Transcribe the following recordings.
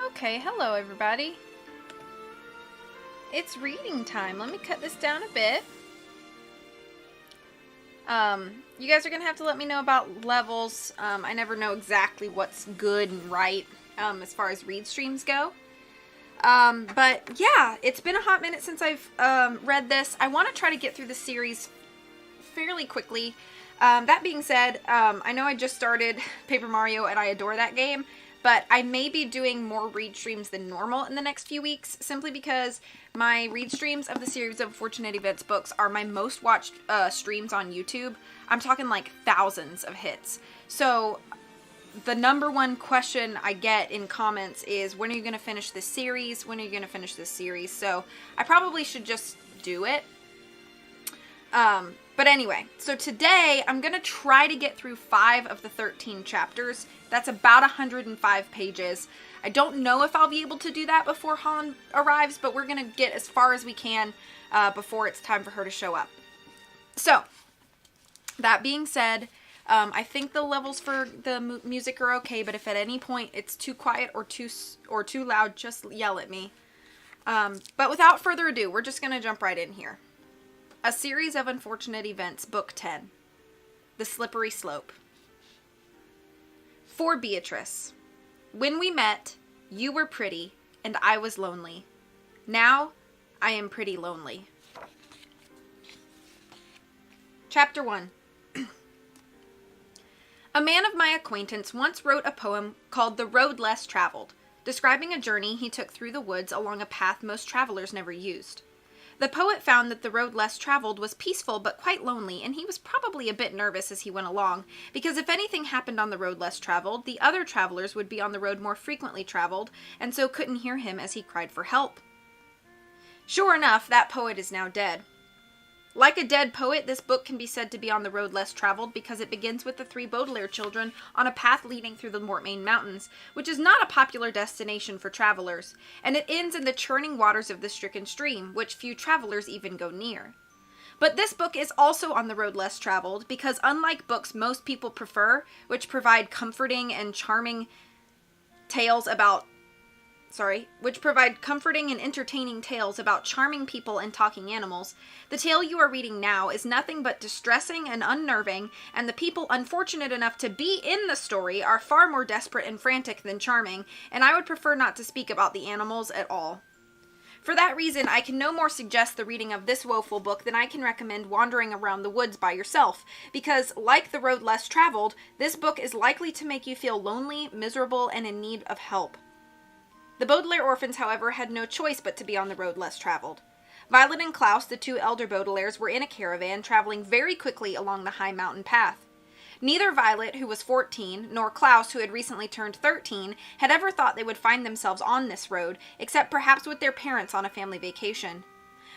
Okay, hello everybody. It's reading time. Let me cut this down a bit. You guys are going to have to let me know about levels. I never know exactly what's good and right as far as read streams go. But yeah, it's been a hot minute since I've read this. I want to try to get through the series fairly quickly. That being said, I know I just started Paper Mario and I adore that game, but I may be doing more read streams than normal in the next few weeks, simply because my read streams of the series of Unfortunate Events books are my most watched streams on YouTube. I'm talking like thousands of hits. So the number one question I get in comments is, when are you going to finish this series? When are you going to finish this series? So I probably should just do it. But anyway, so today I'm going to try to get through 5 of the 13 chapters. That's about 105 pages. I don't know if I'll be able to do that before Holland arrives, but we're going to get as far as we can before it's time for her to show up. So, that being said, I think the levels for the music are okay, but if at any point it's too quiet or too loud, just yell at me. But without further ado, we're just going to jump right in here. A Series of Unfortunate Events, Book 10. The Slippery Slope. For Beatrice. When we met, you were pretty, and I was lonely. Now, I am pretty lonely. Chapter 1. A man of my acquaintance once wrote a poem called The Road Less Traveled, describing a journey he took through the woods along a path most travelers never used. The poet found that the road less traveled was peaceful but quite lonely, and he was probably a bit nervous as he went along, because if anything happened on the road less traveled, the other travelers would be on the road more frequently traveled, and so couldn't hear him as he cried for help. Sure enough, that poet is now dead. Like a dead poet, this book can be said to be on the road less traveled because it begins with the 3 Baudelaire children on a path leading through the Mortmain Mountains, which is not a popular destination for travelers, and it ends in the churning waters of the stricken stream, which few travelers even go near. But this book is also on the road less traveled because, unlike books most people prefer, which provide comforting and entertaining tales about charming people and talking animals, the tale you are reading now is nothing but distressing and unnerving, and the people unfortunate enough to be in the story are far more desperate and frantic than charming, and I would prefer not to speak about the animals at all. For that reason, I can no more suggest the reading of this woeful book than I can recommend wandering around the woods by yourself, because, like The Road Less Traveled, this book is likely to make you feel lonely, miserable, and in need of help. The Baudelaire orphans, however, had no choice but to be on the road less traveled. Violet and Klaus, the 2 elder Baudelaires, were in a caravan traveling very quickly along the high mountain path. Neither Violet, who was 14, nor Klaus, who had recently turned 13, had ever thought they would find themselves on this road, except perhaps with their parents on a family vacation.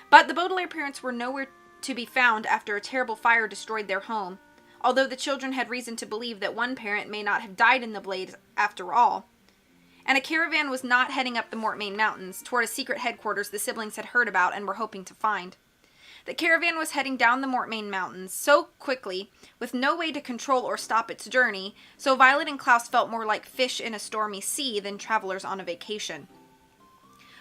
But the Baudelaire parents were nowhere to be found after a terrible fire destroyed their home, although the children had reason to believe that one parent may not have died in the blaze after all. And a caravan was not heading up the Mortmain Mountains toward a secret headquarters the siblings had heard about and were hoping to find. The caravan was heading down the Mortmain Mountains so quickly, with no way to control or stop its journey, so Violet and Klaus felt more like fish in a stormy sea than travelers on a vacation.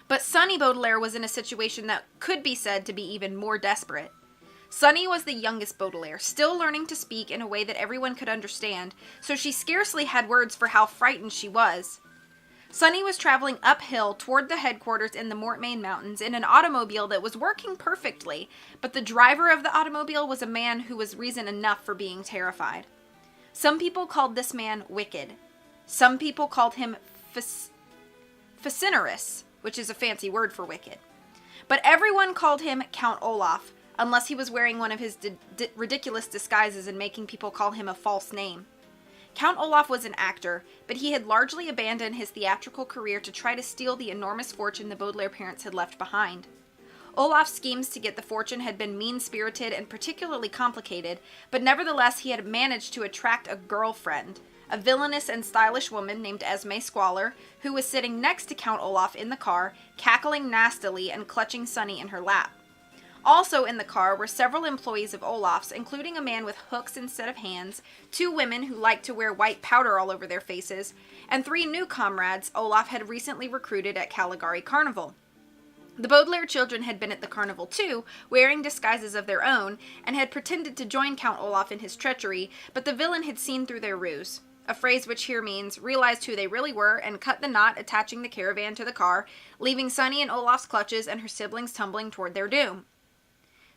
But Sunny Baudelaire was in a situation that could be said to be even more desperate. Sunny was the youngest Baudelaire, still learning to speak in a way that everyone could understand, so she scarcely had words for how frightened she was. Sunny was traveling uphill toward the headquarters in the Mortmain Mountains in an automobile that was working perfectly, but the driver of the automobile was a man who was reason enough for being terrified. Some people called this man wicked. Some people called him fascinerous, which is a fancy word for wicked. But everyone called him Count Olaf, unless he was wearing one of his ridiculous disguises and making people call him a false name. Count Olaf was an actor, but he had largely abandoned his theatrical career to try to steal the enormous fortune the Baudelaire parents had left behind. Olaf's schemes to get the fortune had been mean-spirited and particularly complicated, but nevertheless he had managed to attract a girlfriend, a villainous and stylish woman named Esme Squalor, who was sitting next to Count Olaf in the car, cackling nastily and clutching Sunny in her lap. Also in the car were several employees of Olaf's, including a man with hooks instead of hands, 2 women who liked to wear white powder all over their faces, and 3 new comrades Olaf had recently recruited at Caligari Carnival. The Baudelaire children had been at the carnival too, wearing disguises of their own, and had pretended to join Count Olaf in his treachery, but the villain had seen through their ruse, a phrase which here means realized who they really were and cut the knot attaching the caravan to the car, leaving Sunny in Olaf's clutches and her siblings tumbling toward their doom.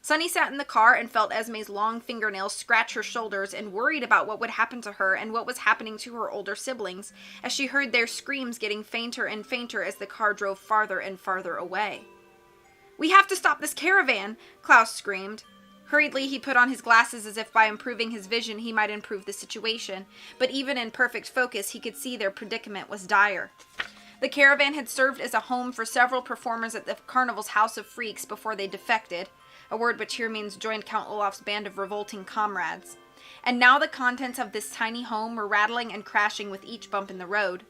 Sunny sat in the car and felt Esme's long fingernails scratch her shoulders and worried about what would happen to her and what was happening to her older siblings, as she heard their screams getting fainter and fainter as the car drove farther and farther away. "We have to stop this caravan!" Klaus screamed. Hurriedly, he put on his glasses as if by improving his vision he might improve the situation, but even in perfect focus he could see their predicament was dire. The caravan had served as a home for several performers at the carnival's House of Freaks before they defected, a word which here means joined Count Olaf's band of revolting comrades. And now the contents of this tiny home were rattling and crashing with each bump in the road.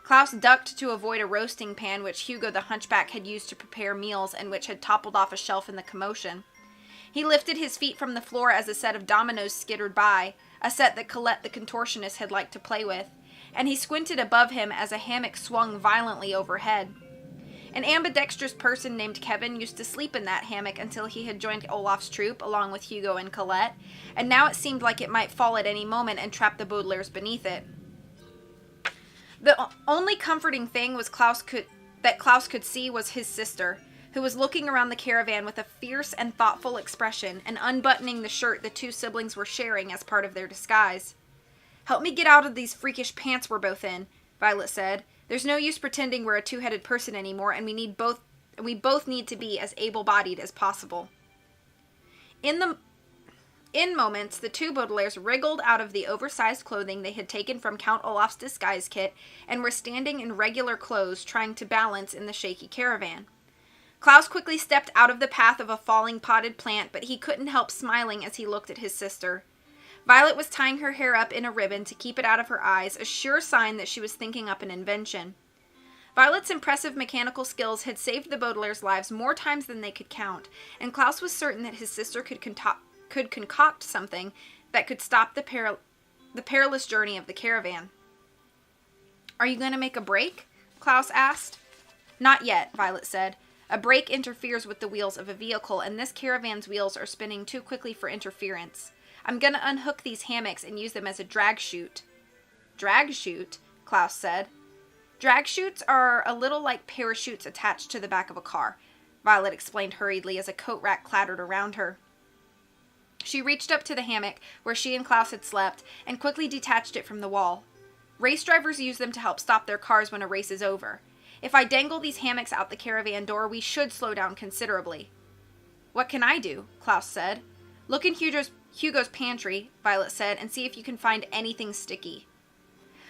Klaus ducked to avoid a roasting pan which Hugo the Hunchback had used to prepare meals and which had toppled off a shelf in the commotion. He lifted his feet from the floor as a set of dominoes skittered by, a set that Colette the contortionist had liked to play with, and he squinted above him as a hammock swung violently overhead. An ambidextrous person named Kevin used to sleep in that hammock until he had joined Olaf's troop along with Hugo and Colette, and now it seemed like it might fall at any moment and trap the Baudelaires beneath it. The only comforting thing was Klaus could see was his sister, who was looking around the caravan with a fierce and thoughtful expression and unbuttoning the shirt the 2 siblings were sharing as part of their disguise. "Help me get out of these freakish pants we're both in," Violet said. "There's no use pretending we're a 2-headed person anymore, and we both need to be as able-bodied as possible." In moments, the 2 Baudelaires wriggled out of the oversized clothing they had taken from Count Olaf's disguise kit and were standing in regular clothes trying to balance in the shaky caravan. Klaus quickly stepped out of the path of a falling potted plant, but he couldn't help smiling as he looked at his sister. Violet was tying her hair up in a ribbon to keep it out of her eyes, a sure sign that she was thinking up an invention. Violet's impressive mechanical skills had saved the Baudelaires' lives more times than they could count, and Klaus was certain that his sister could concoct something that could stop the perilous journey of the caravan. "Are you going to make a break?" Klaus asked. "Not yet," Violet said. "A brake interferes with the wheels of a vehicle, and this caravan's wheels are spinning too quickly for interference. I'm going to unhook these hammocks and use them as a drag chute." "Drag chute?" Klaus said. "Drag chutes are a little like parachutes attached to the back of a car," Violet explained hurriedly as a coat rack clattered around her. She reached up to the hammock where she and Klaus had slept and quickly detached it from the wall. "Race drivers use them to help stop their cars when a race is over. If I dangle these hammocks out the caravan door, we should slow down considerably." "What can I do?" Klaus said. "Look in Hugo's pantry," Violet said, "and see if you can find anything sticky."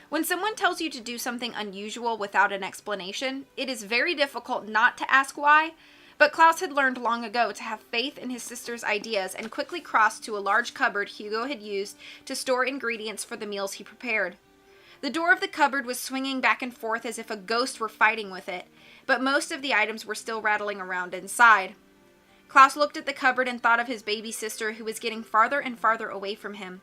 When someone tells you to do something unusual without an explanation, it is very difficult not to ask why, but Klaus had learned long ago to have faith in his sister's ideas and quickly crossed to a large cupboard Hugo had used to store ingredients for the meals he prepared. The door of the cupboard was swinging back and forth as if a ghost were fighting with it, but most of the items were still rattling around inside. Klaus looked at the cupboard and thought of his baby sister who was getting farther and farther away from him.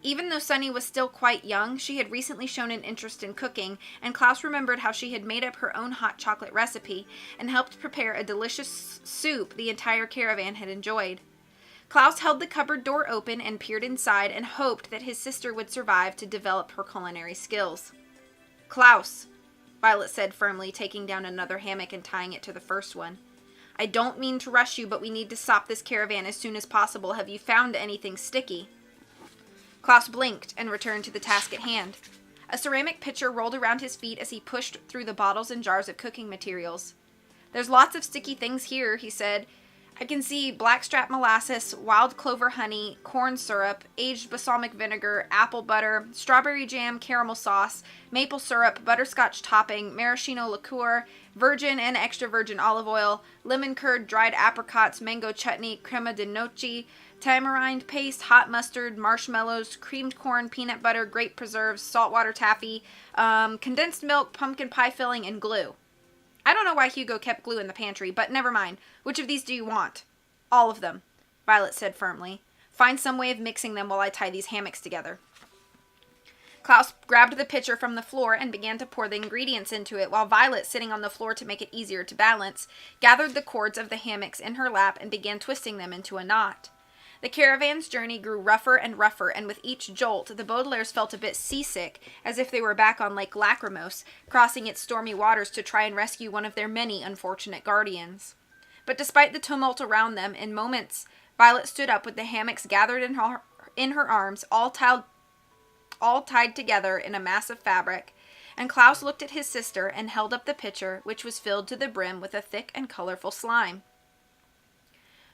Even though Sunny was still quite young, she had recently shown an interest in cooking, and Klaus remembered how she had made up her own hot chocolate recipe and helped prepare a delicious soup the entire caravan had enjoyed. Klaus held the cupboard door open and peered inside and hoped that his sister would survive to develop her culinary skills. "Klaus," Violet said firmly, taking down another hammock and tying it to the first one. "I don't mean to rush you, but we need to stop this caravan as soon as possible. Have you found anything sticky?" Klaus blinked and returned to the task at hand. A ceramic pitcher rolled around his feet as he pushed through the bottles and jars of cooking materials. "There's lots of sticky things here," he said. "I can see blackstrap molasses, wild clover honey, corn syrup, aged balsamic vinegar, apple butter, strawberry jam, caramel sauce, maple syrup, butterscotch topping, maraschino liqueur, virgin and extra virgin olive oil, lemon curd, dried apricots, mango chutney, crema de noce, tamarind paste, hot mustard, marshmallows, creamed corn, peanut butter, grape preserves, saltwater taffy, condensed milk, pumpkin pie filling, and glue. I don't know why Hugo kept glue in the pantry, but never mind. Which of these do you want?" All of them, Violet said firmly. Find some way of mixing them while I tie these hammocks together. Klaus grabbed the pitcher from the floor and began to pour the ingredients into it, while Violet, sitting on the floor to make it easier to balance, gathered the cords of the hammocks in her lap and began twisting them into a knot. The caravan's journey grew rougher and rougher, and with each jolt, the Baudelaires felt a bit seasick, as if they were back on Lake Lachrymose, crossing its stormy waters to try and rescue one of their many unfortunate guardians. But despite the tumult around them, in moments, Violet stood up with the hammocks gathered in her arms, all tied together in a mass of fabric, and Klaus looked at his sister and held up the pitcher, which was filled to the brim with a thick and colorful slime.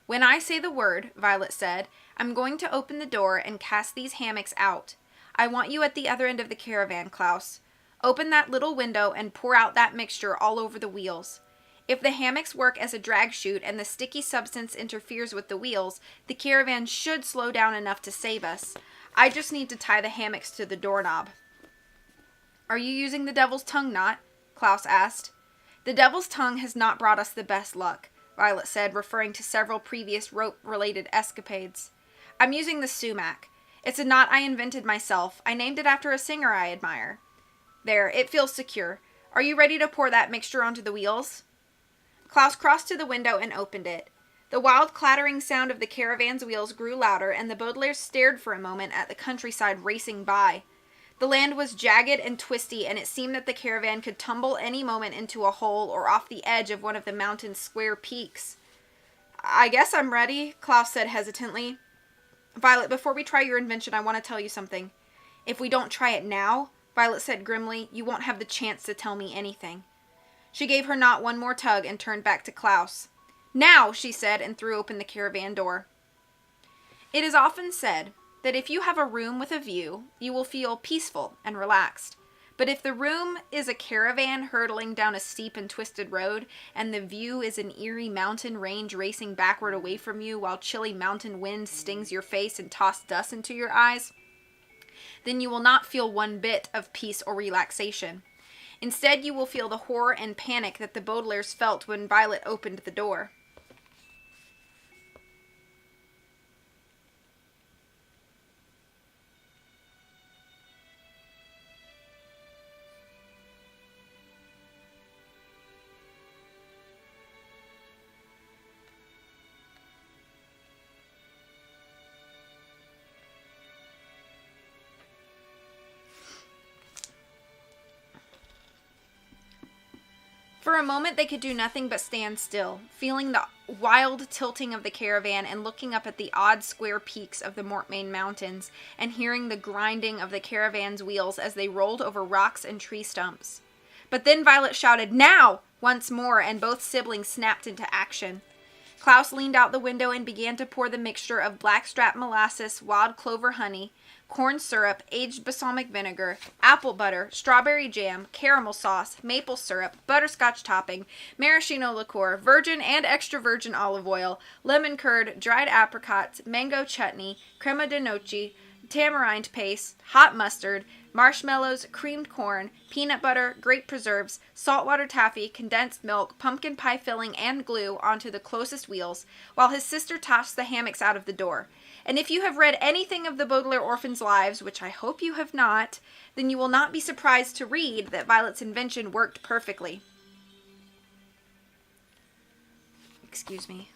When I say the word, Violet said, I'm going to open the door and cast these hammocks out. I want you at the other end of the caravan, Klaus. Open that little window and pour out that mixture all over the wheels. If the hammocks work as a drag chute and the sticky substance interferes with the wheels, the caravan should slow down enough to save us. I just need to tie the hammocks to the doorknob. Are you using the devil's tongue knot? Klaus asked. The devil's tongue has not brought us the best luck, Violet said, referring to several previous rope-related escapades. I'm using the sumac. It's a knot I invented myself. I named it after a singer I admire. There, it feels secure. Are you ready to pour that mixture onto the wheels? Klaus crossed to the window and opened it. The wild clattering sound of the caravan's wheels grew louder, and the Baudelaires stared for a moment at the countryside racing by. The land was jagged and twisty, and it seemed that the caravan could tumble any moment into a hole or off the edge of one of the mountain's square peaks. I guess I'm ready, Klaus said hesitantly. Violet, before we try your invention, I want to tell you something. If we don't try it now, Violet said grimly, you won't have the chance to tell me anything. She gave her knot one more tug and turned back to Klaus. Now, she said, and threw open the caravan door. It is often said that if you have a room with a view, you will feel peaceful and relaxed. But if the room is a caravan hurtling down a steep and twisted road, and the view is an eerie mountain range racing backward away from you while chilly mountain wind stings your face and tosses dust into your eyes, then you will not feel one bit of peace or relaxation. Instead, you will feel the horror and panic that the Baudelaires felt when Violet opened the door. For a moment they could do nothing but stand still, feeling the wild tilting of the caravan and looking up at the odd square peaks of the Mortmain Mountains and hearing the grinding of the caravan's wheels as they rolled over rocks and tree stumps. But then Violet shouted, "Now!" once more, and both siblings snapped into action. Klaus leaned out the window and began to pour the mixture of blackstrap molasses, wild clover honey, corn syrup, aged balsamic vinegar, apple butter, strawberry jam, caramel sauce, maple syrup, butterscotch topping, maraschino liqueur, virgin and extra virgin olive oil, lemon curd, dried apricots, mango chutney, crema de noce, tamarind paste, hot mustard, marshmallows, creamed corn, peanut butter, grape preserves, saltwater taffy, condensed milk, pumpkin pie filling, and glue onto the closest wheels, while his sister tossed the hammocks out of the door. And if you have read anything of the Baudelaire orphans' lives, which I hope you have not, then you will not be surprised to read that Violet's invention worked perfectly. Excuse me.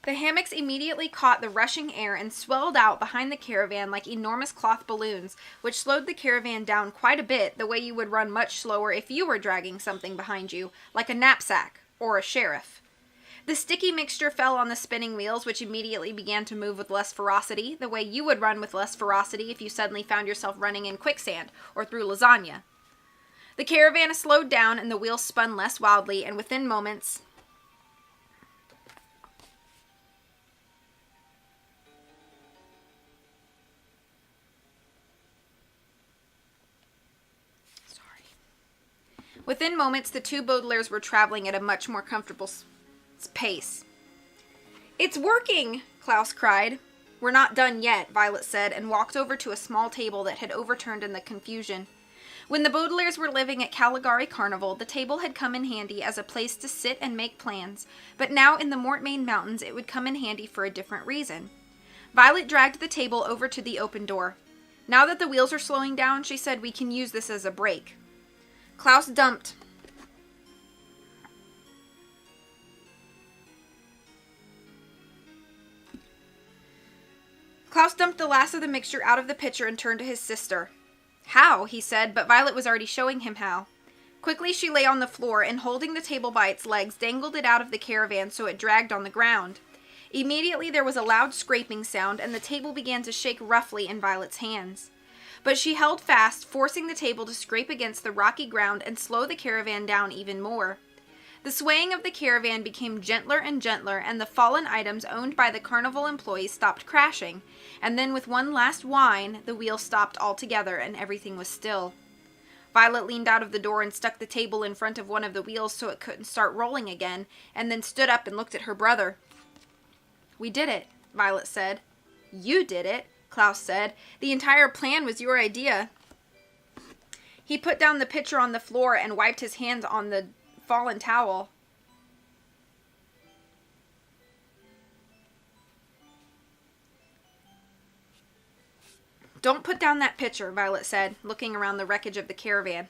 The hammocks immediately caught the rushing air and swelled out behind the caravan like enormous cloth balloons, which slowed the caravan down quite a bit, the way you would run much slower if you were dragging something behind you, like a knapsack or a sheriff. The sticky mixture fell on the spinning wheels, which immediately began to move with less ferocity, the way you would run with less ferocity if you suddenly found yourself running in quicksand or through lasagna. The caravan slowed down and the wheels spun less wildly, and within moments... Within moments, the two Baudelaires were traveling at a much more comfortable pace. "It's working!" Klaus cried. "We're not done yet," Violet said, and walked over to a small table that had overturned in the confusion. When the Baudelaires were living at Caligari Carnival, the table had come in handy as a place to sit and make plans, but now in the Mortmain Mountains it would come in handy for a different reason. Violet dragged the table over to the open door. "Now that the wheels are slowing down," she said, "we can use this as a break." Klaus dumped the last of the mixture out of the pitcher and turned to his sister. "How?" he said, but Violet was already showing him how. Quickly she lay on the floor and, holding the table by its legs, dangled it out of the caravan so it dragged on the ground. Immediately there was a loud scraping sound, and the table began to shake roughly in Violet's hands. But she held fast, forcing the table to scrape against the rocky ground and slow the caravan down even more. The swaying of the caravan became gentler and gentler, and the fallen items owned by the carnival employees stopped crashing, and then with one last whine, the wheels stopped altogether and everything was still. Violet leaned out of the door and stuck the table in front of one of the wheels so it couldn't start rolling again, and then stood up and looked at her brother. "We did it," Violet said. "You did it," Klaus said. "The entire plan was your idea." He put down the pitcher on the floor and wiped his hands on the fallen towel. "Don't put down that pitcher," Violet said, looking around the wreckage of the caravan.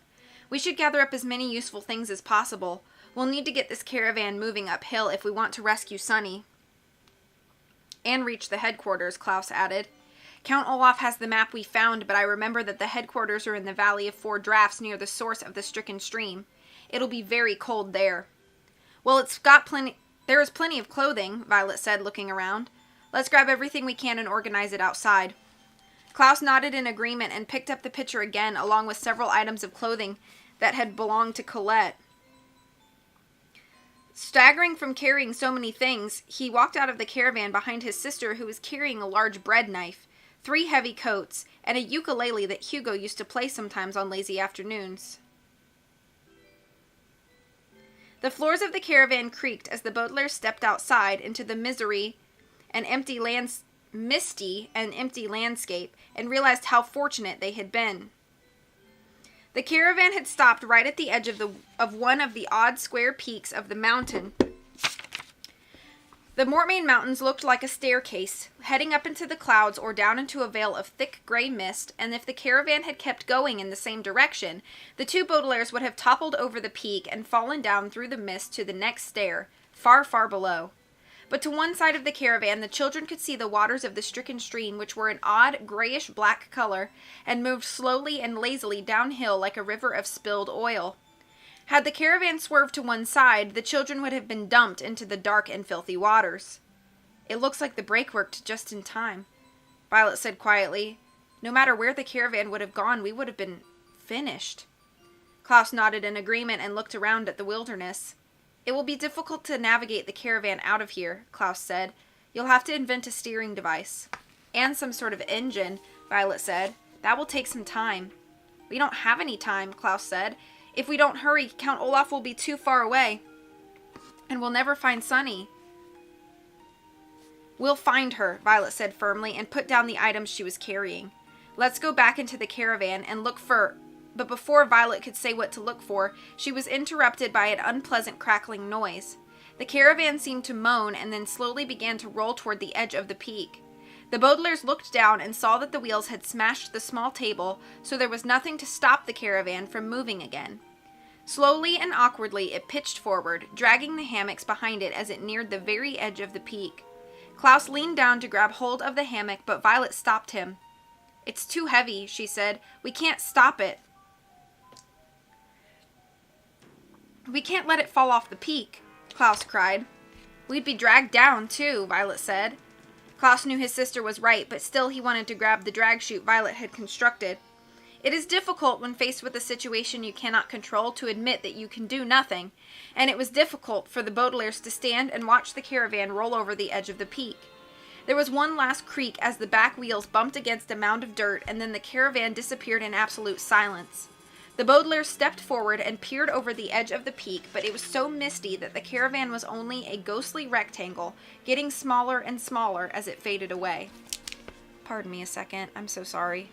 "We should gather up as many useful things as possible. We'll need to get this caravan moving uphill if we want to rescue Sonny." "And reach the headquarters," Klaus added. "Count Olaf has the map we found, but I remember that the headquarters are in the Valley of Four Drafts near the source of the stricken stream. It'll be very cold there." "Well, there is plenty of clothing," Violet said, looking around. "Let's grab everything we can and organize it outside." Klaus nodded in agreement and picked up the pitcher again, along with several items of clothing that had belonged to Colette. Staggering from carrying so many things, he walked out of the caravan behind his sister, who was carrying a large bread knife, 3 heavy coats, and a ukulele that Hugo used to play sometimes on lazy afternoons. The floors of the caravan creaked as the Baudelaires stepped outside into the misty and empty landscape and realized how fortunate they had been. The caravan had stopped right at the edge of one of the odd square peaks of the mountain. The Mortmain Mountains looked like a staircase, heading up into the clouds or down into a veil of thick gray mist, and if the caravan had kept going in the same direction, the two Baudelaires would have toppled over the peak and fallen down through the mist to the next stair, far, far below. But to one side of the caravan, the children could see the waters of the stricken stream, which were an odd grayish-black color, and moved slowly and lazily downhill like a river of spilled oil. Had the caravan swerved to one side, the children would have been dumped into the dark and filthy waters. "It looks like the brake worked just in time," Violet said quietly. "No matter where the caravan would have gone, we would have been finished." Klaus nodded in agreement and looked around at the wilderness. "It will be difficult to navigate the caravan out of here," Klaus said. "You'll have to invent a steering device." "And some sort of engine," Violet said. "That will take some time." "We don't have any time," Klaus said. "If we don't hurry, Count Olaf will be too far away, and we'll never find Sonny." "We'll find her," Violet said firmly, and put down the items she was carrying. "Let's go back into the caravan and look for—" But before Violet could say what to look for, she was interrupted by an unpleasant crackling noise. The caravan seemed to moan and then slowly began to roll toward the edge of the peak. The Baudelaires looked down and saw that the wheels had smashed the small table, so there was nothing to stop the caravan from moving again. Slowly and awkwardly it pitched forward, dragging the hammocks behind it as it neared the very edge of the peak. Klaus leaned down to grab hold of the hammock, but Violet stopped him. "It's too heavy," she said. "We can't stop it. We can't let it fall off the peak," Klaus cried. "We'd be dragged down, too," Violet said. Klaus knew his sister was right, but still he wanted to grab the drag chute Violet had constructed. It is difficult when faced with a situation you cannot control to admit that you can do nothing, and it was difficult for the Baudelaires to stand and watch the caravan roll over the edge of the peak. There was one last creak as the back wheels bumped against a mound of dirt, and then the caravan disappeared in absolute silence. The Baudelaires stepped forward and peered over the edge of the peak, but it was so misty that the caravan was only a ghostly rectangle, getting smaller and smaller as it faded away. Pardon me a second, I'm so sorry.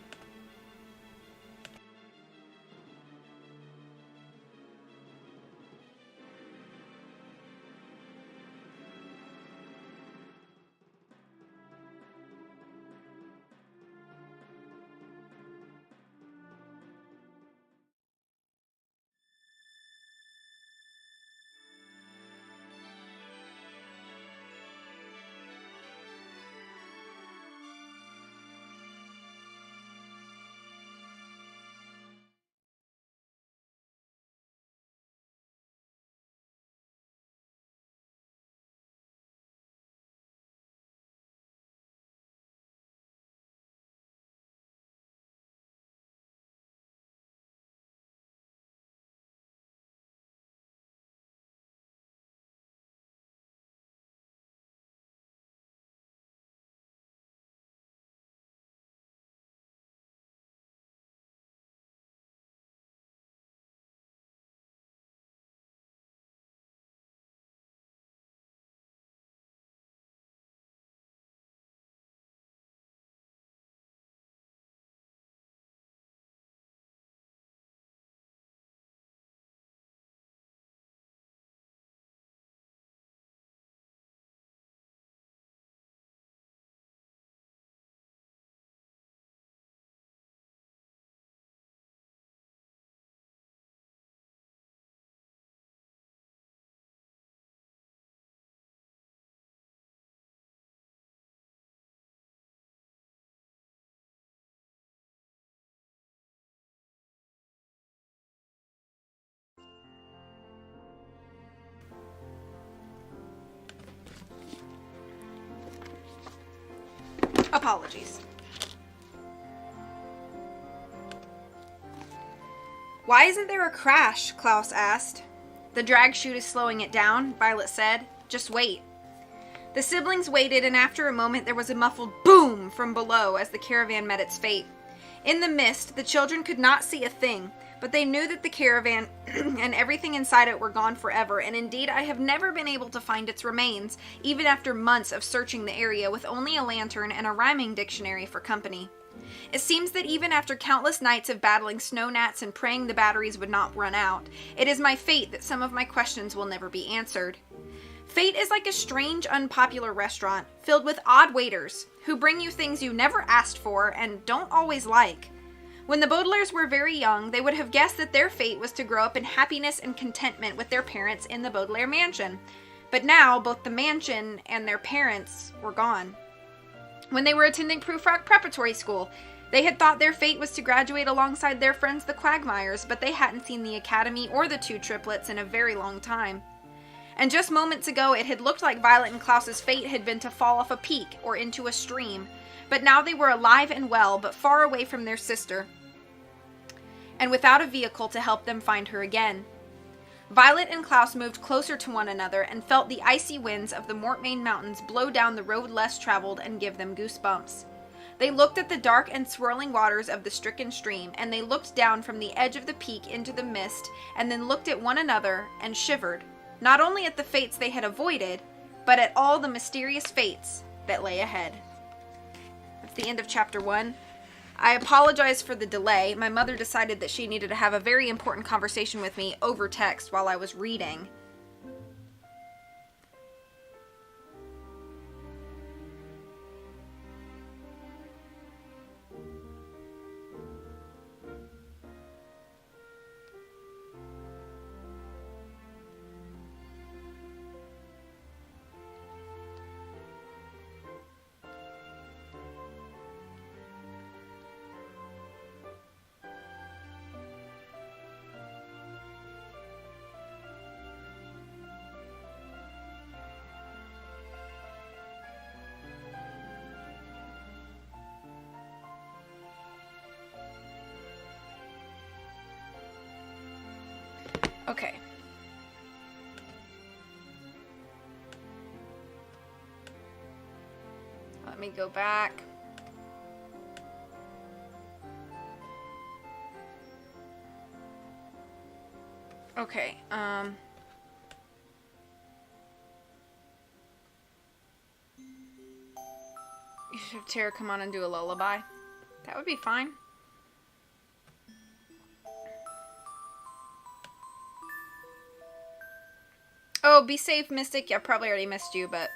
Apologies. Why isn't there a crash? Klaus asked. The drag chute is slowing it down, Violet said. Just wait. The siblings waited, and after a moment there was a muffled boom from below as the caravan met its fate. In the mist, the children could not see a thing, but they knew that the caravan and everything inside it were gone forever, and indeed I have never been able to find its remains, even after months of searching the area with only a lantern and a rhyming dictionary for company. It seems that even after countless nights of battling snow gnats and praying the batteries would not run out, it is my fate that some of my questions will never be answered. Fate is like a strange, unpopular restaurant, filled with odd waiters, who bring you things you never asked for and don't always like. When the Baudelaires were very young, they would have guessed that their fate was to grow up in happiness and contentment with their parents in the Baudelaire mansion. But now, both the mansion and their parents were gone. When they were attending Prufrock Preparatory School, they had thought their fate was to graduate alongside their friends the Quagmires, but they hadn't seen the academy or the two triplets in a very long time. And just moments ago, it had looked like Violet and Klaus's fate had been to fall off a peak or into a stream, but now they were alive and well, but far away from their sister, and without a vehicle to help them find her again. Violet and Klaus moved closer to one another and felt the icy winds of the Mortmain Mountains blow down the road less traveled and give them goosebumps. They looked at the dark and swirling waters of the stricken stream, and they looked down from the edge of the peak into the mist, and then looked at one another and shivered, not only at the fates they had avoided, but at all the mysterious fates that lay ahead. That's the end of chapter 1. I apologize for the delay. My mother decided that she needed to have a very important conversation with me over text while I was reading. Okay. Let me go back. Okay, you should have Tara come on and do a lullaby. That would be fine. Oh, be safe, Mystic. Yeah, I probably already missed you, but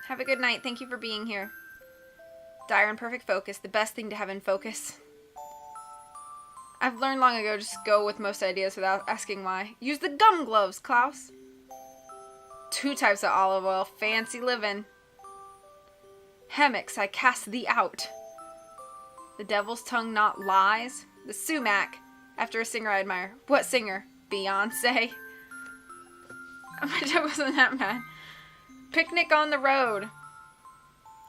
have a good night. Thank you for being here. Dire and perfect focus. The best thing to have in focus. I've learned long ago just go with most ideas without asking why. Use the gum gloves, Klaus. 2 types of olive oil. Fancy living. Hammocks, I cast thee out. The devil's tongue not lies. The sumac. After a singer I admire. What singer? Beyonce. I wasn't that mad. Picnic on the road.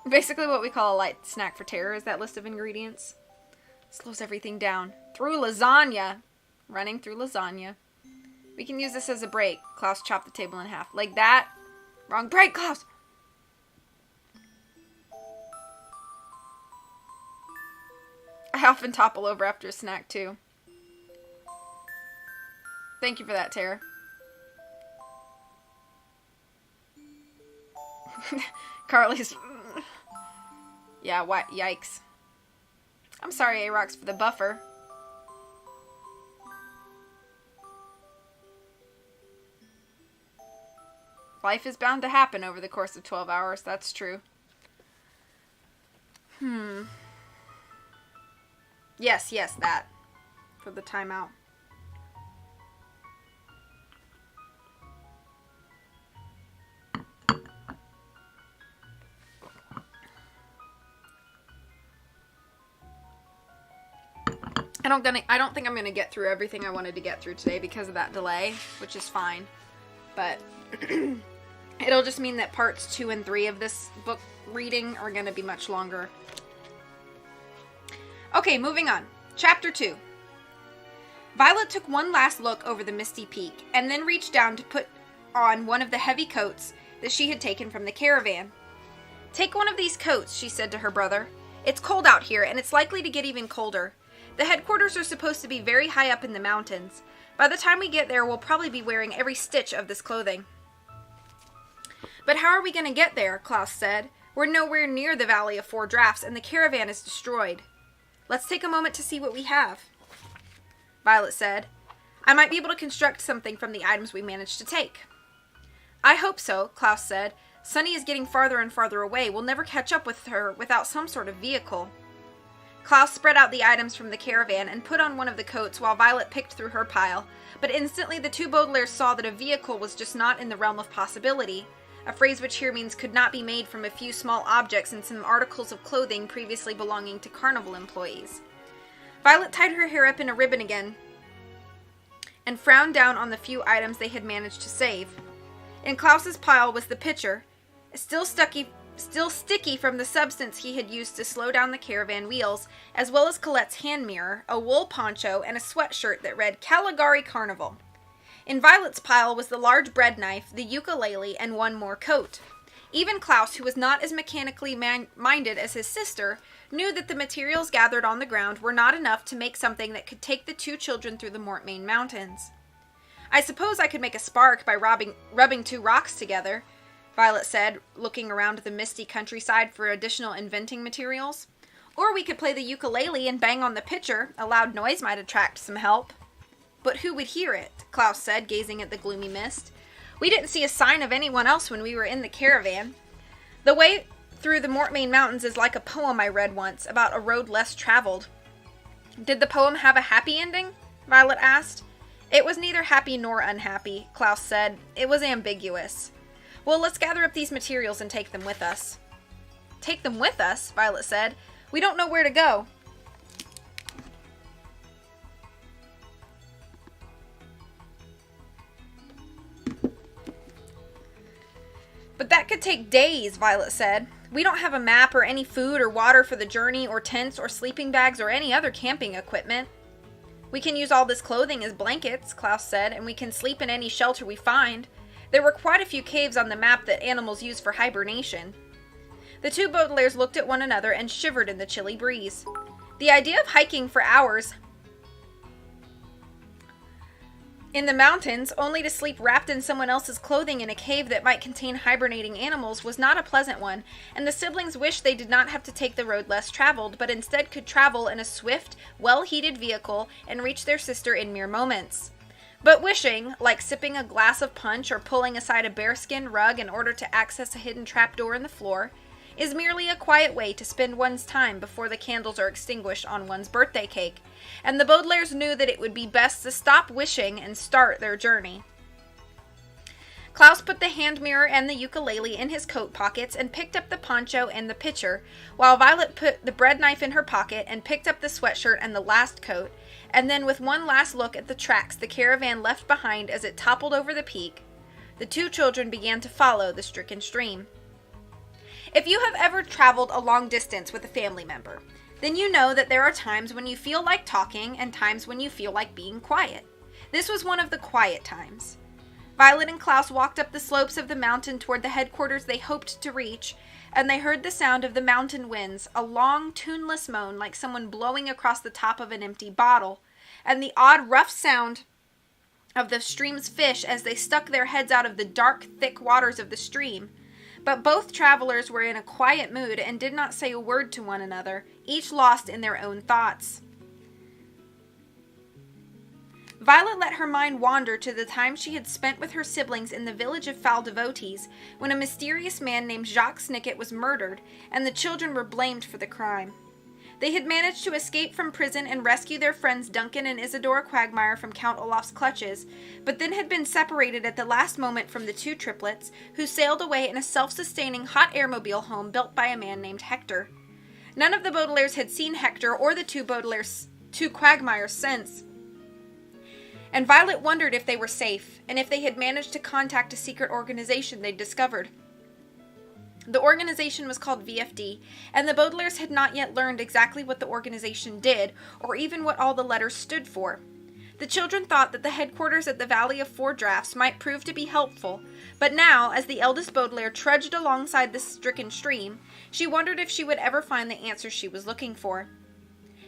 Basically what we call a light snack for terror is that list of ingredients. Slows everything down. Through lasagna. Running through lasagna. We can use this as a break. Klaus chopped the table in half. Like that. Wrong break, Klaus. I often topple over after a snack, too. Thank you for that, Tara. Carly's... Yeah, what? Yikes. I'm sorry, Arox, for the buffer. Life is bound to happen over the course of 12 hours. That's true. Yes, that. For the timeout. I don't think I'm gonna get through everything I wanted to get through today because of that delay, which is fine. But it'll just mean that parts 2 and 3 of this book reading are gonna be much longer. Okay, moving on. Chapter 2. Violet took one last look over the misty peak, and then reached down to put on one of the heavy coats that she had taken from the caravan. Take one of these coats, she said to her brother. It's cold out here, and it's likely to get even colder. The headquarters are supposed to be very high up in the mountains. By the time we get there, we'll probably be wearing every stitch of this clothing. But how are we going to get there? Klaus said. We're nowhere near the Valley of Four Drafts, and the caravan is destroyed. Let's take a moment to see what we have. Violet said. I might be able to construct something from the items we managed to take. I hope so, Klaus said. Sunny is getting farther and farther away. We'll never catch up with her without some sort of vehicle. Klaus spread out the items from the caravan and put on one of the coats while Violet picked through her pile, but instantly the two Baudelaires saw that a vehicle was just not in the realm of possibility, a phrase which here means could not be made from a few small objects and some articles of clothing previously belonging to carnival employees. Violet tied her hair up in a ribbon again and frowned down on the few items they had managed to save. In Klaus's pile was the pitcher, still sticky from the substance he had used to slow down the caravan wheels, as well as Colette's hand mirror, a wool poncho, and a sweatshirt that read Caligari Carnival. In Violet's pile was the large bread knife, the ukulele, and one more coat. Even Klaus, who was not as mechanically minded as his sister, knew that the materials gathered on the ground were not enough to make something that could take the two children through the Mortmain Mountains. I suppose I could make a spark by rubbing 2 rocks together, Violet said, looking around the misty countryside for additional inventing materials. Or we could play the ukulele and bang on the pitcher. A loud noise might attract some help. But who would hear it? Klaus said, gazing at the gloomy mist. We didn't see a sign of anyone else when we were in the caravan. The way through the Mortmain Mountains is like a poem I read once, about a road less traveled. Did the poem have a happy ending? Violet asked. It was neither happy nor unhappy, Klaus said. It was ambiguous. Well, let's gather up these materials and take them with us. Take them with us? Violet said. We don't know where to go. But that could take days, Violet said. We don't have a map or any food or water for the journey or tents or sleeping bags or any other camping equipment. We can use all this clothing as blankets, Klaus said, and we can sleep in any shelter we find. There were quite a few caves on the map that animals use for hibernation. The two Baudelaires looked at one another and shivered in the chilly breeze. The idea of hiking for hours in the mountains, only to sleep wrapped in someone else's clothing in a cave that might contain hibernating animals, was not a pleasant one, and the siblings wished they did not have to take the road less traveled, but instead could travel in a swift, well-heated vehicle and reach their sister in mere moments. But wishing, like sipping a glass of punch or pulling aside a bearskin rug in order to access a hidden trapdoor in the floor, is merely a quiet way to spend one's time before the candles are extinguished on one's birthday cake, and the Baudelaires knew that it would be best to stop wishing and start their journey. Klaus put the hand mirror and the ukulele in his coat pockets and picked up the poncho and the pitcher, while Violet put the bread knife in her pocket and picked up the sweatshirt and the last coat, and then with one last look at the tracks the caravan left behind as it toppled over the peak, the two children began to follow the stricken stream. If you have ever traveled a long distance with a family member, then you know that there are times when you feel like talking and times when you feel like being quiet. This was one of the quiet times. Violet and Klaus walked up the slopes of the mountain toward the headquarters they hoped to reach, and they heard the sound of the mountain winds, a long, tuneless moan like someone blowing across the top of an empty bottle, and the odd, rough sound of the stream's fish as they stuck their heads out of the dark, thick waters of the stream. But both travelers were in a quiet mood and did not say a word to one another, each lost in their own thoughts. Violet let her mind wander to the time she had spent with her siblings in the village of Foul Devotees, when a mysterious man named Jacques Snicket was murdered, and the children were blamed for the crime. They had managed to escape from prison and rescue their friends Duncan and Isadora Quagmire from Count Olaf's clutches, but then had been separated at the last moment from the two triplets, who sailed away in a self-sustaining hot airmobile home built by a man named Hector. None of the Baudelaires had seen Hector or the two Quagmires since, and Violet wondered if they were safe, and if they had managed to contact a secret organization they'd discovered. The organization was called VFD, and the Baudelaires had not yet learned exactly what the organization did, or even what all the letters stood for. The children thought that the headquarters at the Valley of Four Draughts might prove to be helpful, but now, as the eldest Baudelaire trudged alongside the stricken stream, she wondered if she would ever find the answers she was looking for.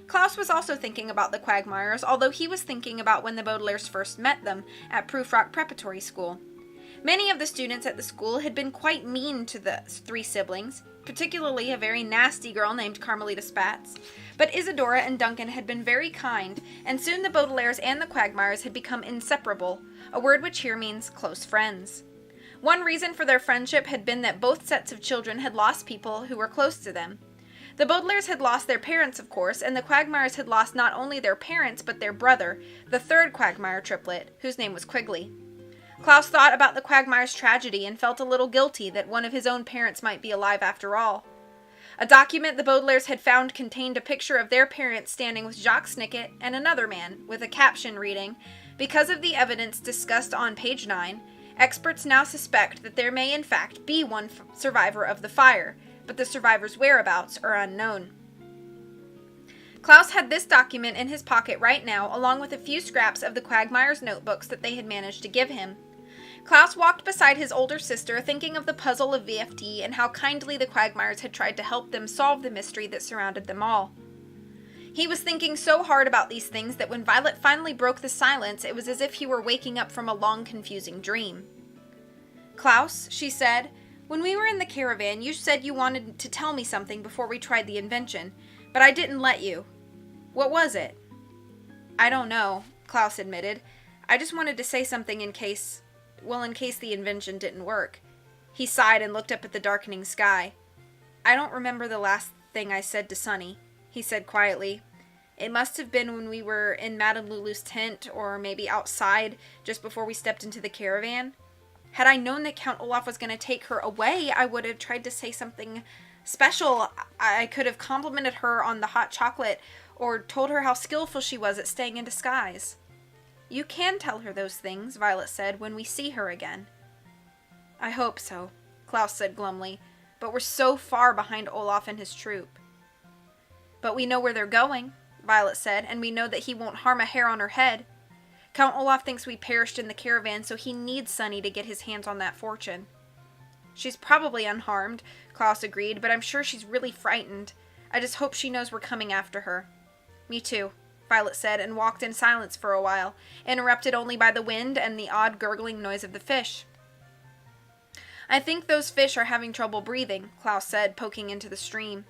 Klaus was also thinking about the Quagmires, although he was thinking about when the Baudelaires first met them at Proof Rock Preparatory School. Many of the students at the school had been quite mean to the three siblings, particularly a very nasty girl named Carmelita Spatz, but Isadora and Duncan had been very kind, and soon the Baudelaires and the Quagmires had become inseparable, a word which here means close friends. One reason for their friendship had been that both sets of children had lost people who were close to them. The Baudelaires had lost their parents, of course, and the Quagmires had lost not only their parents but their brother, the third Quagmire triplet, whose name was Quigley. Klaus thought about the Quagmire's tragedy and felt a little guilty that one of his own parents might be alive after all. A document the Baudelaires had found contained a picture of their parents standing with Jacques Snicket and another man, with a caption reading, "Because of the evidence discussed on page 9, experts now suspect that there may in fact be one survivor of the fire, but the survivor's whereabouts are unknown." Klaus had this document in his pocket right now, along with a few scraps of the Quagmires' notebooks that they had managed to give him. Klaus walked beside his older sister, thinking of the puzzle of VFD and how kindly the Quagmires had tried to help them solve the mystery that surrounded them all. He was thinking so hard about these things that when Violet finally broke the silence, it was as if he were waking up from a long, confusing dream. "Klaus," she said, "when we were in the caravan, you said you wanted to tell me something before we tried the invention, but I didn't let you. What was it?" "I don't know," Klaus admitted. "I just wanted to say something in case the invention didn't work." He sighed and looked up at the darkening sky. "I don't remember the last thing I said to Sonny," he said quietly. "It must have been when we were in Madame Lulu's tent, or maybe outside, just before we stepped into the caravan. Had I known that Count Olaf was going to take her away, I would have tried to say something special. I could have complimented her on the hot chocolate, or told her how skillful she was at staying in disguise." "You can tell her those things," Violet said, "when we see her again." "I hope so," Klaus said glumly, "but we're so far behind Olaf and his troop." "But we know where they're going," Violet said, and we know that he won't harm a hair on her head. Count Olaf thinks we perished in the caravan, so he needs Sunny to get his hands on that fortune. She's probably unharmed, Klaus agreed, but I'm sure she's really frightened. I just hope she knows we're coming after her. Me too, Violet said, and walked in silence for a while, interrupted only by the wind and the odd gurgling noise of the fish. I think those fish are having trouble breathing, Klaus said, pointing into the stream.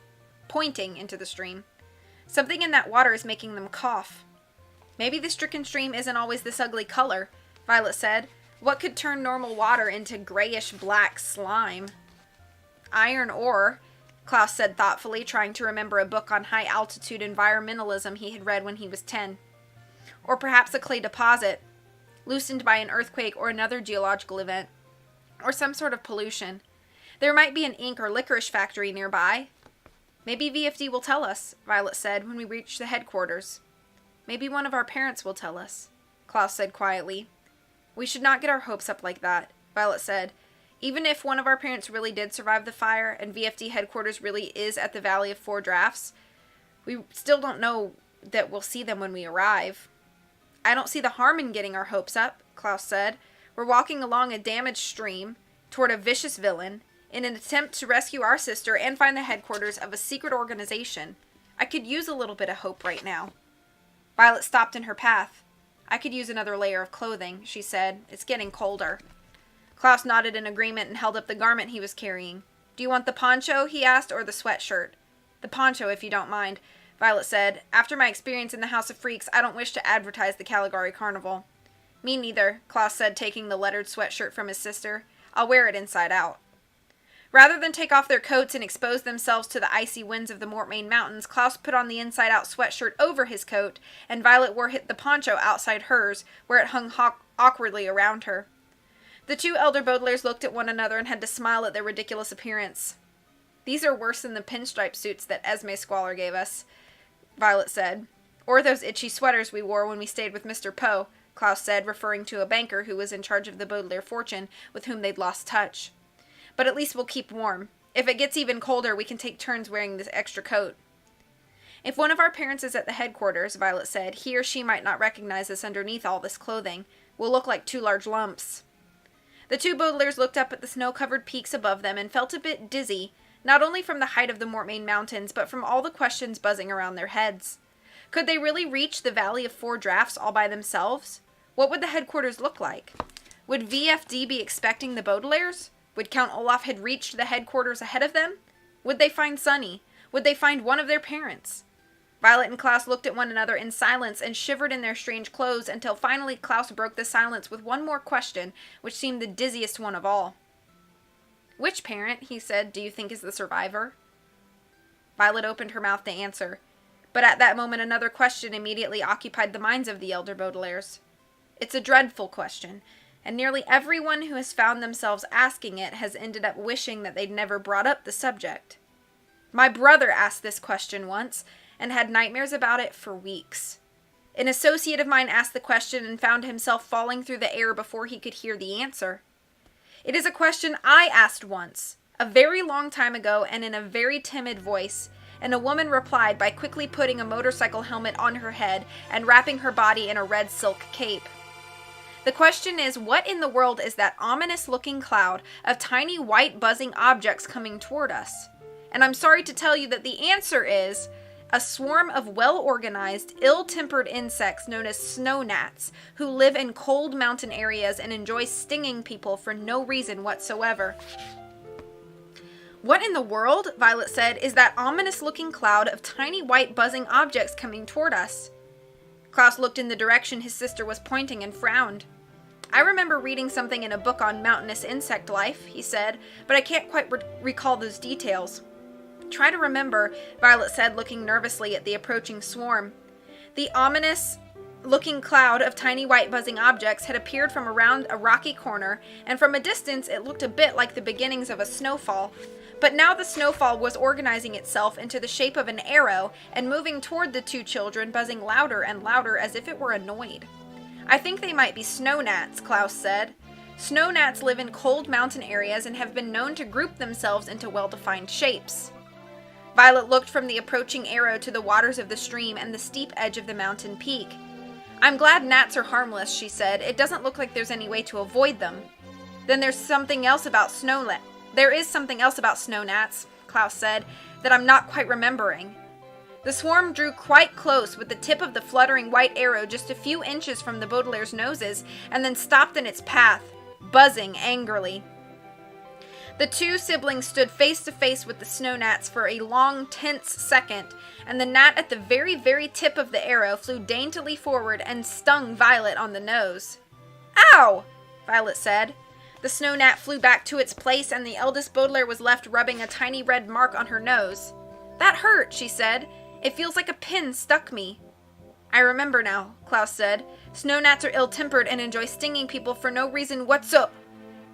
Something in that water is making them cough. Maybe the stricken stream isn't always this ugly color, Violet said. What could turn normal water into grayish-black slime? Iron ore, Klaus said thoughtfully, trying to remember a book on high-altitude environmentalism he had read when he was 10. Or perhaps a clay deposit, loosened by an earthquake or another geological event. Or some sort of pollution. There might be an ink or licorice factory nearby. Maybe VFD will tell us, Violet said, when we reach the headquarters. Maybe one of our parents will tell us, Klaus said quietly. We should not get our hopes up like that, Violet said. Even if one of our parents really did survive the fire and VFD headquarters really is at the Valley of Four Drafts, we still don't know that we'll see them when we arrive. I don't see the harm in getting our hopes up, Klaus said. We're walking along a damaged stream toward a vicious villain in an attempt to rescue our sister and find the headquarters of a secret organization. I could use a little bit of hope right now. Violet stopped in her path. I could use another layer of clothing, she said. It's getting colder. Klaus nodded in agreement and held up the garment he was carrying. Do you want the poncho, he asked, or the sweatshirt? The poncho, if you don't mind, Violet said. After my experience in the House of Freaks, I don't wish to advertise the Caligari Carnival. Me neither, Klaus said, taking the lettered sweatshirt from his sister. I'll wear it inside out. Rather than take off their coats and expose themselves to the icy winds of the Mortmain Mountains, Klaus put on the inside-out sweatshirt over his coat, and Violet wore the poncho outside hers, where it hung awkwardly around her. The two elder Baudelaires looked at one another and had to smile at their ridiculous appearance. These are worse than the pinstripe suits that Esme Squalor gave us, Violet said. Or those itchy sweaters we wore when we stayed with Mr. Poe, Klaus said, referring to a banker who was in charge of the Baudelaire fortune, with whom they'd lost touch. But at least we'll keep warm. If it gets even colder, we can take turns wearing this extra coat. If one of our parents is at the headquarters, Violet said, he or she might not recognize us underneath all this clothing. We'll look like two large lumps. The two Baudelaires looked up at the snow-covered peaks above them and felt a bit dizzy, not only from the height of the Mortmain Mountains, but from all the questions buzzing around their heads. Could they really reach the Valley of Four Drafts all by themselves? What would the headquarters look like? Would VFD be expecting the Baudelaires? Would Count Olaf had reached the headquarters ahead of them? Would they find Sunny? Would they find one of their parents? Violet and Klaus looked at one another in silence and shivered in their strange clothes until finally Klaus broke the silence with one more question, which seemed the dizziest one of all. Which parent, he said, do you think is the survivor? Violet opened her mouth to answer, but at that moment another question immediately occupied the minds of the elder Baudelaires. It's a dreadful question, and nearly everyone who has found themselves asking it has ended up wishing that they'd never brought up the subject. My brother asked this question once, and had nightmares about it for weeks. An associate of mine asked the question and found himself falling through the air before he could hear the answer. It is a question I asked once, a very long time ago and in a very timid voice, and a woman replied by quickly putting a motorcycle helmet on her head and wrapping her body in a red silk cape. The question is, what in the world is that ominous-looking cloud of tiny white buzzing objects coming toward us? And I'm sorry to tell you that the answer is a swarm of well-organized, ill-tempered insects known as snow gnats who live in cold mountain areas and enjoy stinging people for no reason whatsoever. What in the world, Violet said, is that ominous-looking cloud of tiny white buzzing objects coming toward us? Klaus looked in the direction his sister was pointing and frowned. I remember reading something in a book on mountainous insect life, he said, but I can't quite recall those details. Try to remember, Violet said, looking nervously at the approaching swarm. The ominous-looking cloud of tiny white buzzing objects had appeared from around a rocky corner, and from a distance it looked a bit like the beginnings of a snowfall. But now the snowfall was organizing itself into the shape of an arrow and moving toward the two children, buzzing louder and louder as if it were annoyed. I think they might be snow gnats, Klaus said. Snow gnats live in cold mountain areas and have been known to group themselves into well-defined shapes. Violet looked from the approaching arrow to the waters of the stream and the steep edge of the mountain peak. "I'm glad gnats are harmless," she said. "It doesn't look like there's any way to avoid them." "Then there is something else about snow gnats," Klaus said, "that I'm not quite remembering." The swarm drew quite close, with the tip of the fluttering white arrow just a few inches from the Baudelaire's noses, and then stopped in its path, buzzing angrily. The two siblings stood face to face with the snow gnats for a long, tense second, and the gnat at the very, very tip of the arrow flew daintily forward and stung Violet on the nose. "Ow!" Violet said. The snow gnat flew back to its place, and the eldest Baudelaire was left rubbing a tiny red mark on her nose. "That hurt," she said. "It feels like a pin stuck me." "I remember now," Klaus said. "Snow gnats are ill-tempered and enjoy stinging people for no reason whatsoever."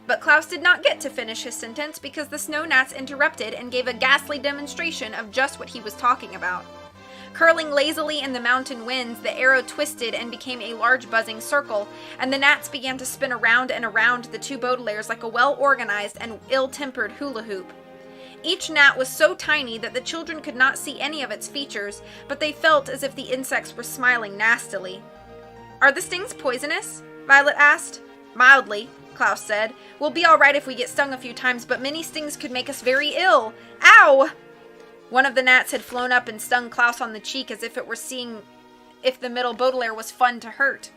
But Klaus did not get to finish his sentence because the snow gnats interrupted and gave a ghastly demonstration of just what he was talking about. Curling lazily in the mountain winds, the arrow twisted and became a large buzzing circle, and the gnats began to spin around and around the two Baudelaires like a well-organized and ill-tempered hula hoop. Each gnat was so tiny that the children could not see any of its features, but they felt as if the insects were smiling nastily. "Are the stings poisonous?" Violet asked. "Mildly," Klaus said. "We'll be all right if we get stung a few times, but many stings could make us very ill. Ow!" One of the gnats had flown up and stung Klaus on the cheek as if it were seeing if the middle Baudelaire was fun to hurt.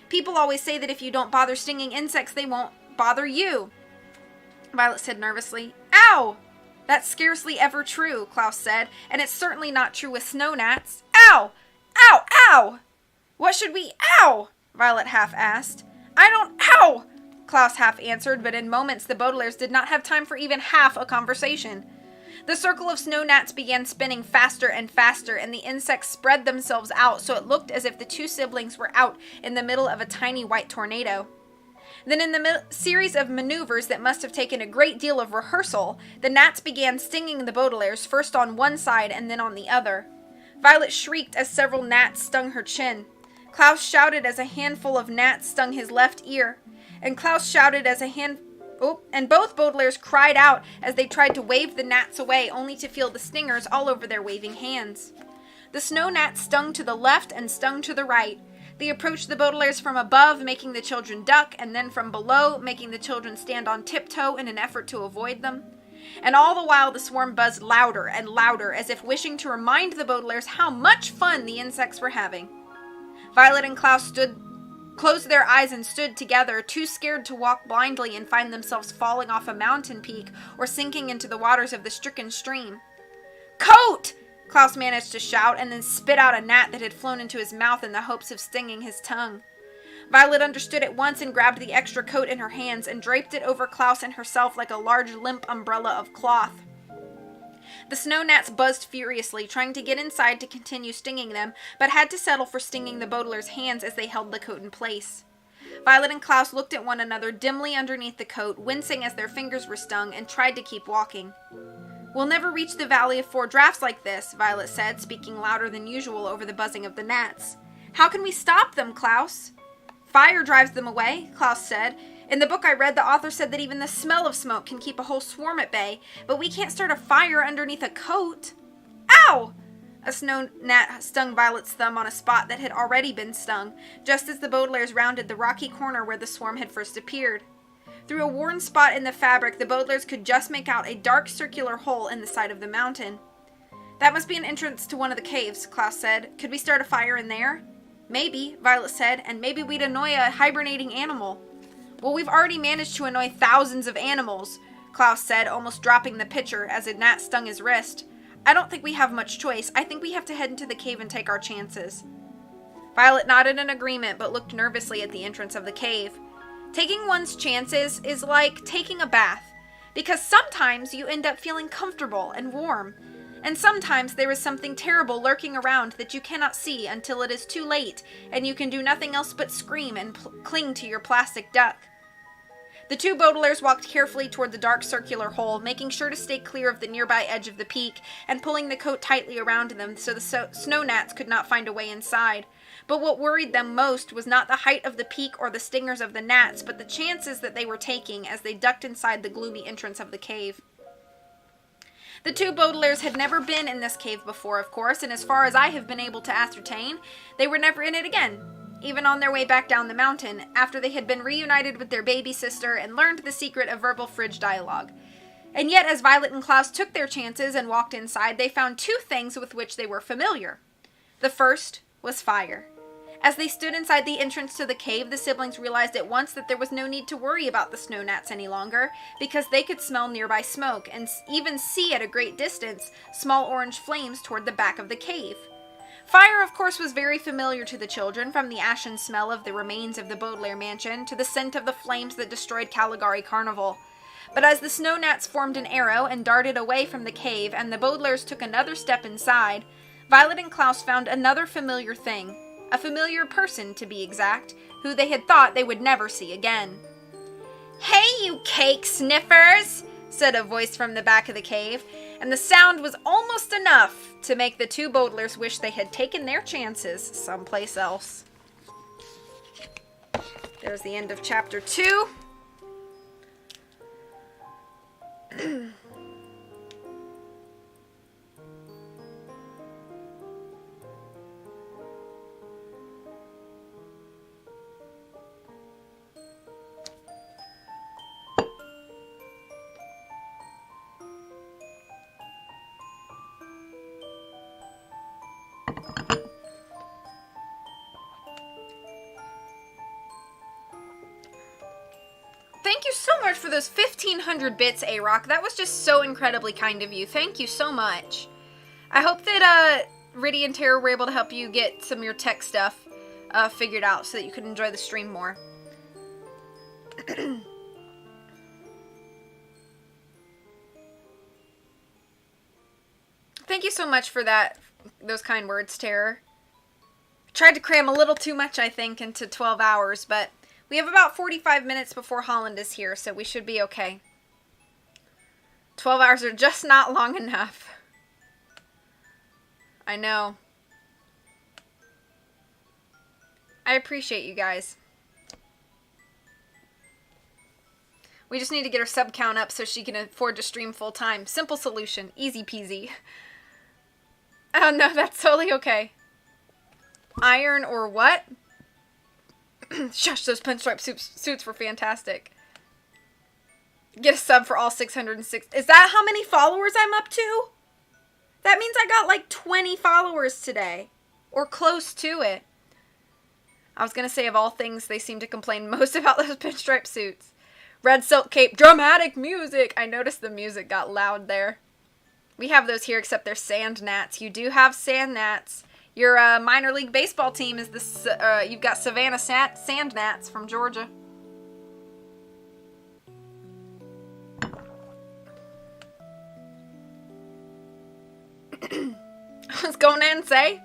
"People always say that if you don't bother stinging insects, they won't bother you," Violet said nervously. "Ow!" "That's scarcely ever true," Klaus said, "and it's certainly not true with snow gnats. Ow! Ow! Ow!" "What should we ow?" Violet half asked. "I don't ow!" Klaus half answered, but in moments the Baudelaires did not have time for even half a conversation. The circle of snow gnats began spinning faster and faster, and the insects spread themselves out so it looked as if the two siblings were out in the middle of a tiny white tornado. Then in the series of maneuvers that must have taken a great deal of rehearsal, the gnats began stinging the Baudelaires first on one side and then on the other. Violet shrieked as several gnats stung her chin. Klaus shouted as a handful of gnats stung his left ear, and Klaus shouted as and both Baudelaires cried out as they tried to wave the gnats away, only to feel the stingers all over their waving hands. The snow gnats stung to the left and stung to the right. They approached the Baudelaires from above, making the children duck, and then from below, making the children stand on tiptoe in an effort to avoid them. And all the while the swarm buzzed louder and louder, as if wishing to remind the Baudelaires how much fun the insects were having. Violet and Klaus closed their eyes and stood together, too scared to walk blindly and find themselves falling off a mountain peak or sinking into the waters of the stricken stream. "Coat!" Klaus managed to shout, and then spit out a gnat that had flown into his mouth in the hopes of stinging his tongue. Violet understood at once and grabbed the extra coat in her hands and draped it over Klaus and herself like a large limp umbrella of cloth. The snow gnats buzzed furiously, trying to get inside to continue stinging them, but had to settle for stinging the Baudelaire's hands as they held the coat in place. Violet and Klaus looked at one another dimly underneath the coat, wincing as their fingers were stung, and tried to keep walking. "We'll never reach the Valley of Four Drafts like this," Violet said, speaking louder than usual over the buzzing of the gnats. "How can we stop them, Klaus?" "Fire drives them away," Klaus said. "In the book I read, the author said that even the smell of smoke can keep a whole swarm at bay, but we can't start a fire underneath a coat." "Ow!" A snow gnat stung Violet's thumb on a spot that had already been stung, just as the Baudelaires rounded the rocky corner where the swarm had first appeared. Through a worn spot in the fabric, the Baudelaires could just make out a dark circular hole in the side of the mountain. "That must be an entrance to one of the caves," Klaus said. "Could we start a fire in there?" "Maybe," Violet said, "and maybe we'd annoy a hibernating animal." "Well, we've already managed to annoy thousands of animals," Klaus said, almost dropping the pitcher as a gnat stung his wrist. "I don't think we have much choice. I think we have to head into the cave and take our chances." Violet nodded in agreement, but looked nervously at the entrance of the cave. Taking one's chances is like taking a bath, because sometimes you end up feeling comfortable and warm, and sometimes there is something terrible lurking around that you cannot see until it is too late and you can do nothing else but scream and cling to your plastic duck. The two Baudelaires walked carefully toward the dark circular hole, making sure to stay clear of the nearby edge of the peak and pulling the coat tightly around them so the snow gnats could not find a way inside. But what worried them most was not the height of the peak or the stingers of the gnats, but the chances that they were taking as they ducked inside the gloomy entrance of the cave. The two Baudelaires had never been in this cave before, of course, and as far as I have been able to ascertain, they were never in it again, even on their way back down the mountain, after they had been reunited with their baby sister and learned the secret of verbal fridge dialogue. And yet, as Violet and Klaus took their chances and walked inside, they found two things with which they were familiar. The first was fire. As they stood inside the entrance to the cave, the siblings realized at once that there was no need to worry about the snow gnats any longer, because they could smell nearby smoke and even see at a great distance small orange flames toward the back of the cave. Fire, of course, was very familiar to the children, from the ashen smell of the remains of the Baudelaire mansion to the scent of the flames that destroyed Caligari Carnival. But as the snow gnats formed an arrow and darted away from the cave, and the Baudelaires took another step inside, Violet and Klaus found another familiar thing. A familiar person, to be exact, who they had thought they would never see again. "Hey, you cake sniffers!" said a voice from the back of the cave, and the sound was almost enough to make the two Baudelaires wish they had taken their chances someplace else. There's the end of chapter 2. Thank you so much for those 1,500 bits, A-Rock. That was just so incredibly kind of you. Thank you so much. I hope that Riddy and Tara were able to help you get some of your tech stuff figured out so that you could enjoy the stream more. Thank you so much for those kind words, Tara. I tried to cram a little too much, I think, into 12 hours, but we have about 45 minutes before Holland is here, so we should be okay. 12 hours are just not long enough. I know. I appreciate you guys. We just need to get her sub count up so she can afford to stream full time. Simple solution. Easy peasy. Oh no, that's totally okay. Iron or what? Shush, those pinstripe suits were fantastic. Get a sub for all 606. Is that how many followers I'm up to? That means I got like 20 followers today. Or close to it. I was going to say, of all things, they seem to complain most about those pinstripe suits. Red silk cape, dramatic music. I noticed the music got loud there. We have those here, except they're sand gnats. You do have sand gnats. Your minor league baseball team is this, you've got Savannah Sand Gnats from Georgia. I was going in and say,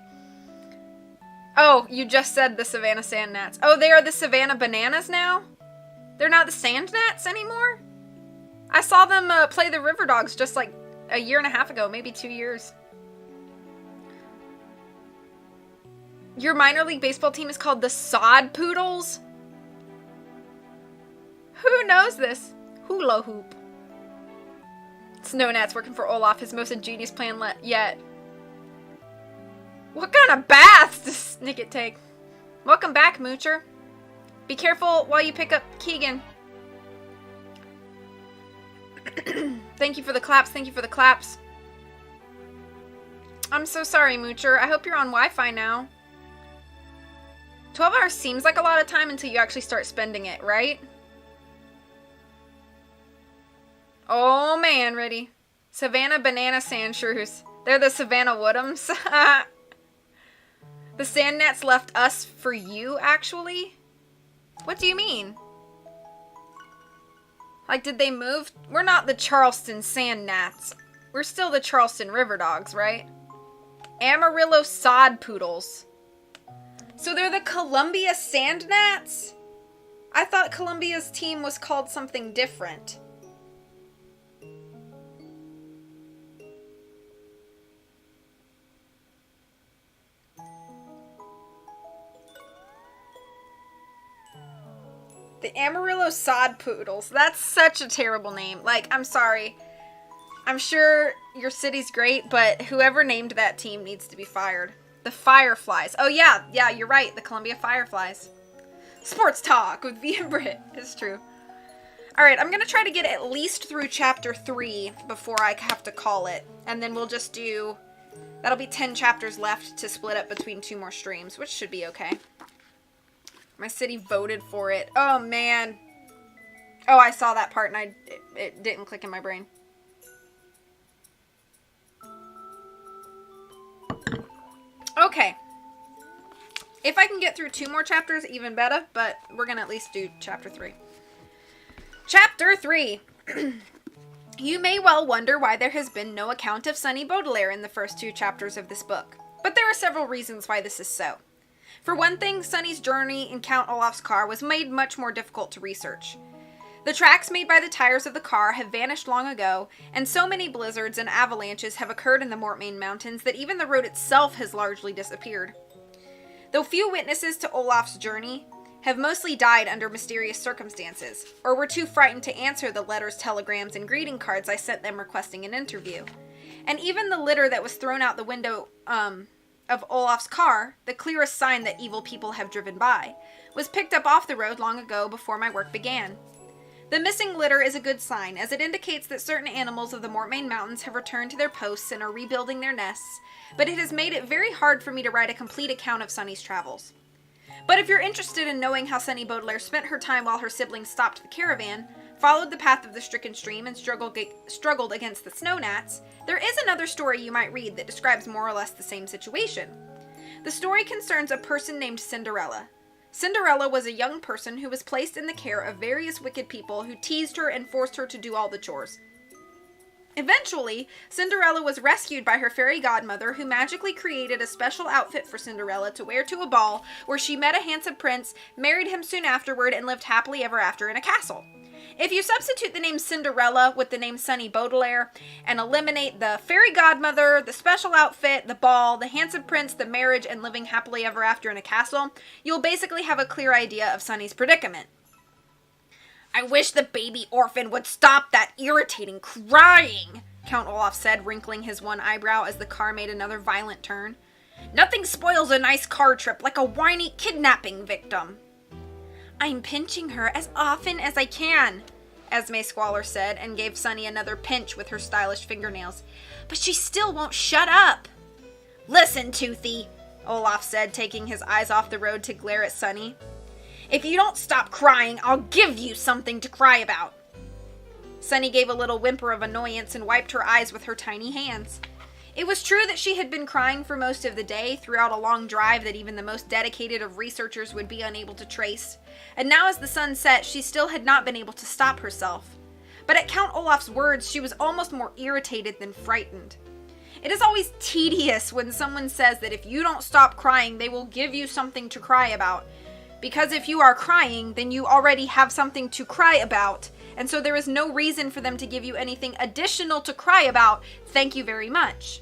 oh, you just said the Savannah Sand Gnats. Oh, they are the Savannah Bananas now? They're not the Sand Gnats anymore? I saw them play the River Dogs just like a year and a half ago, maybe 2 years. Your minor league baseball team is called the Sod Poodles? Who knows this? Hula hoop. Snow Gnat's working for Olaf, his most ingenious plan yet. What kind of baths does Snicket take? Welcome back, Moocher. Be careful while you pick up Keegan. Thank you for the claps, thank you for the claps. I'm so sorry, Moocher. I hope you're on Wi-Fi now. 12 hours seems like a lot of time until you actually start spending it, right? Oh man, Riddy. Savannah Banana Sand Shrews. They're the Savannah Woodhams. The Sand Gnats left us for you, actually? What do you mean? Like, did they move? We're not the Charleston Sand Gnats. We're still the Charleston River Dogs, right? Amarillo Sod Poodles. So they're the Columbia Sand Gnats? I thought Columbia's team was called something different. The Amarillo Sod Poodles. That's such a terrible name. Like, I'm sorry. I'm sure your city's great, but whoever named that team needs to be fired. The Fireflies. Oh, yeah, you're right. The Columbia Fireflies. Sports talk with V and Brit. It's true. All right, I'm going to try to get at least through chapter 3 before I have to call it. And then we'll just do... That'll be 10 chapters left to split up between 2 more streams, which should be okay. My city voted for it. Oh, man. Oh, I saw that part and it didn't click in my brain. Okay. If I can get through 2 more chapters, even better, but we're going to at least do chapter 3. Chapter 3. You may well wonder why there has been no account of Sonny Baudelaire in the first 2 chapters of this book, but there are several reasons why this is so. For one thing, Sonny's journey in Count Olaf's car was made much more difficult to research. The tracks made by the tires of the car have vanished long ago, and so many blizzards and avalanches have occurred in the Mortmain Mountains that even the road itself has largely disappeared. Though few witnesses to Olaf's journey have mostly died under mysterious circumstances, or were too frightened to answer the letters, telegrams, and greeting cards I sent them requesting an interview. And even the litter that was thrown out the window of Olaf's car, the clearest sign that evil people have driven by, was picked up off the road long ago before my work began. The missing litter is a good sign, as it indicates that certain animals of the Mortmain Mountains have returned to their posts and are rebuilding their nests, but it has made it very hard for me to write a complete account of Sonny's travels. But if you're interested in knowing how Sonny Baudelaire spent her time while her siblings stopped the caravan, followed the path of the stricken stream, and struggled against the snow gnats, there is another story you might read that describes more or less the same situation. The story concerns a person named Cinderella. Cinderella was a young person who was placed in the care of various wicked people who teased her and forced her to do all the chores. Eventually, Cinderella was rescued by her fairy godmother, who magically created a special outfit for Cinderella to wear to a ball, where she met a handsome prince, married him soon afterward, and lived happily ever after in a castle. If you substitute the name Cinderella with the name Sonny Baudelaire, and eliminate the fairy godmother, the special outfit, the ball, the handsome prince, the marriage, and living happily ever after in a castle, you'll basically have a clear idea of Sonny's predicament. I wish the baby orphan would stop that irritating crying, Count Olaf said, wrinkling his one eyebrow as the car made another violent turn. Nothing spoils a nice car trip like a whiny kidnapping victim. I'm pinching her as often as I can, Esme Squalor said, and gave Sonny another pinch with her stylish fingernails. But she still won't shut up. Listen, Toothy, Olaf said, taking his eyes off the road to glare at Sonny. If you don't stop crying, I'll give you something to cry about. Sonny gave a little whimper of annoyance and wiped her eyes with her tiny hands. It was true that she had been crying for most of the day, throughout a long drive that even the most dedicated of researchers would be unable to trace, and now as the sun set, she still had not been able to stop herself. But at Count Olaf's words, she was almost more irritated than frightened. It is always tedious when someone says that if you don't stop crying, they will give you something to cry about. Because if you are crying, then you already have something to cry about, and so there is no reason for them to give you anything additional to cry about. Thank you very much.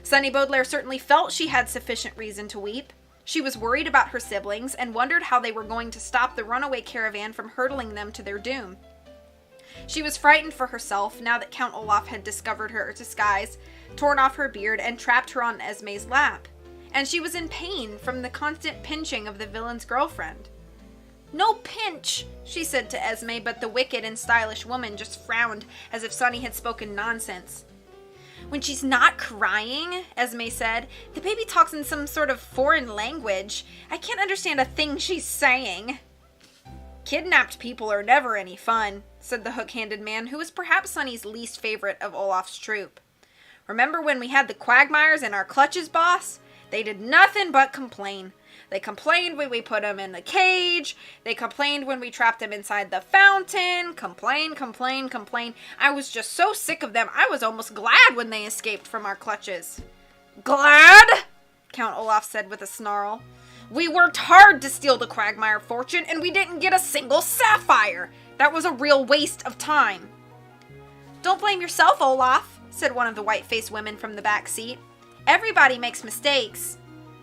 Sonny Baudelaire certainly felt she had sufficient reason to weep. She was worried about her siblings and wondered how they were going to stop the runaway caravan from hurtling them to their doom. She was frightened for herself now that Count Olaf had discovered her disguise, torn off her beard, and trapped her on Esme's lap. And she was in pain from the constant pinching of the villain's girlfriend. No pinch, she said to Esme, but the wicked and stylish woman just frowned as if Sonny had spoken nonsense. When she's not crying, Esme said, the baby talks in some sort of foreign language. I can't understand a thing she's saying. Kidnapped people are never any fun, said the hook-handed man, who was perhaps Sonny's least favorite of Olaf's troop. Remember when we had the Quagmires in our clutches, boss? They did nothing but complain. They complained when we put them in the cage. They complained when we trapped them inside the fountain. Complain. I was just so sick of them, I was almost glad when they escaped from our clutches. Glad? Count Olaf said with a snarl. We worked hard to steal the Quagmire fortune, and we didn't get a single sapphire. That was a real waste of time. Don't blame yourself, Olaf, said one of the white-faced women from the back seat. Everybody makes mistakes.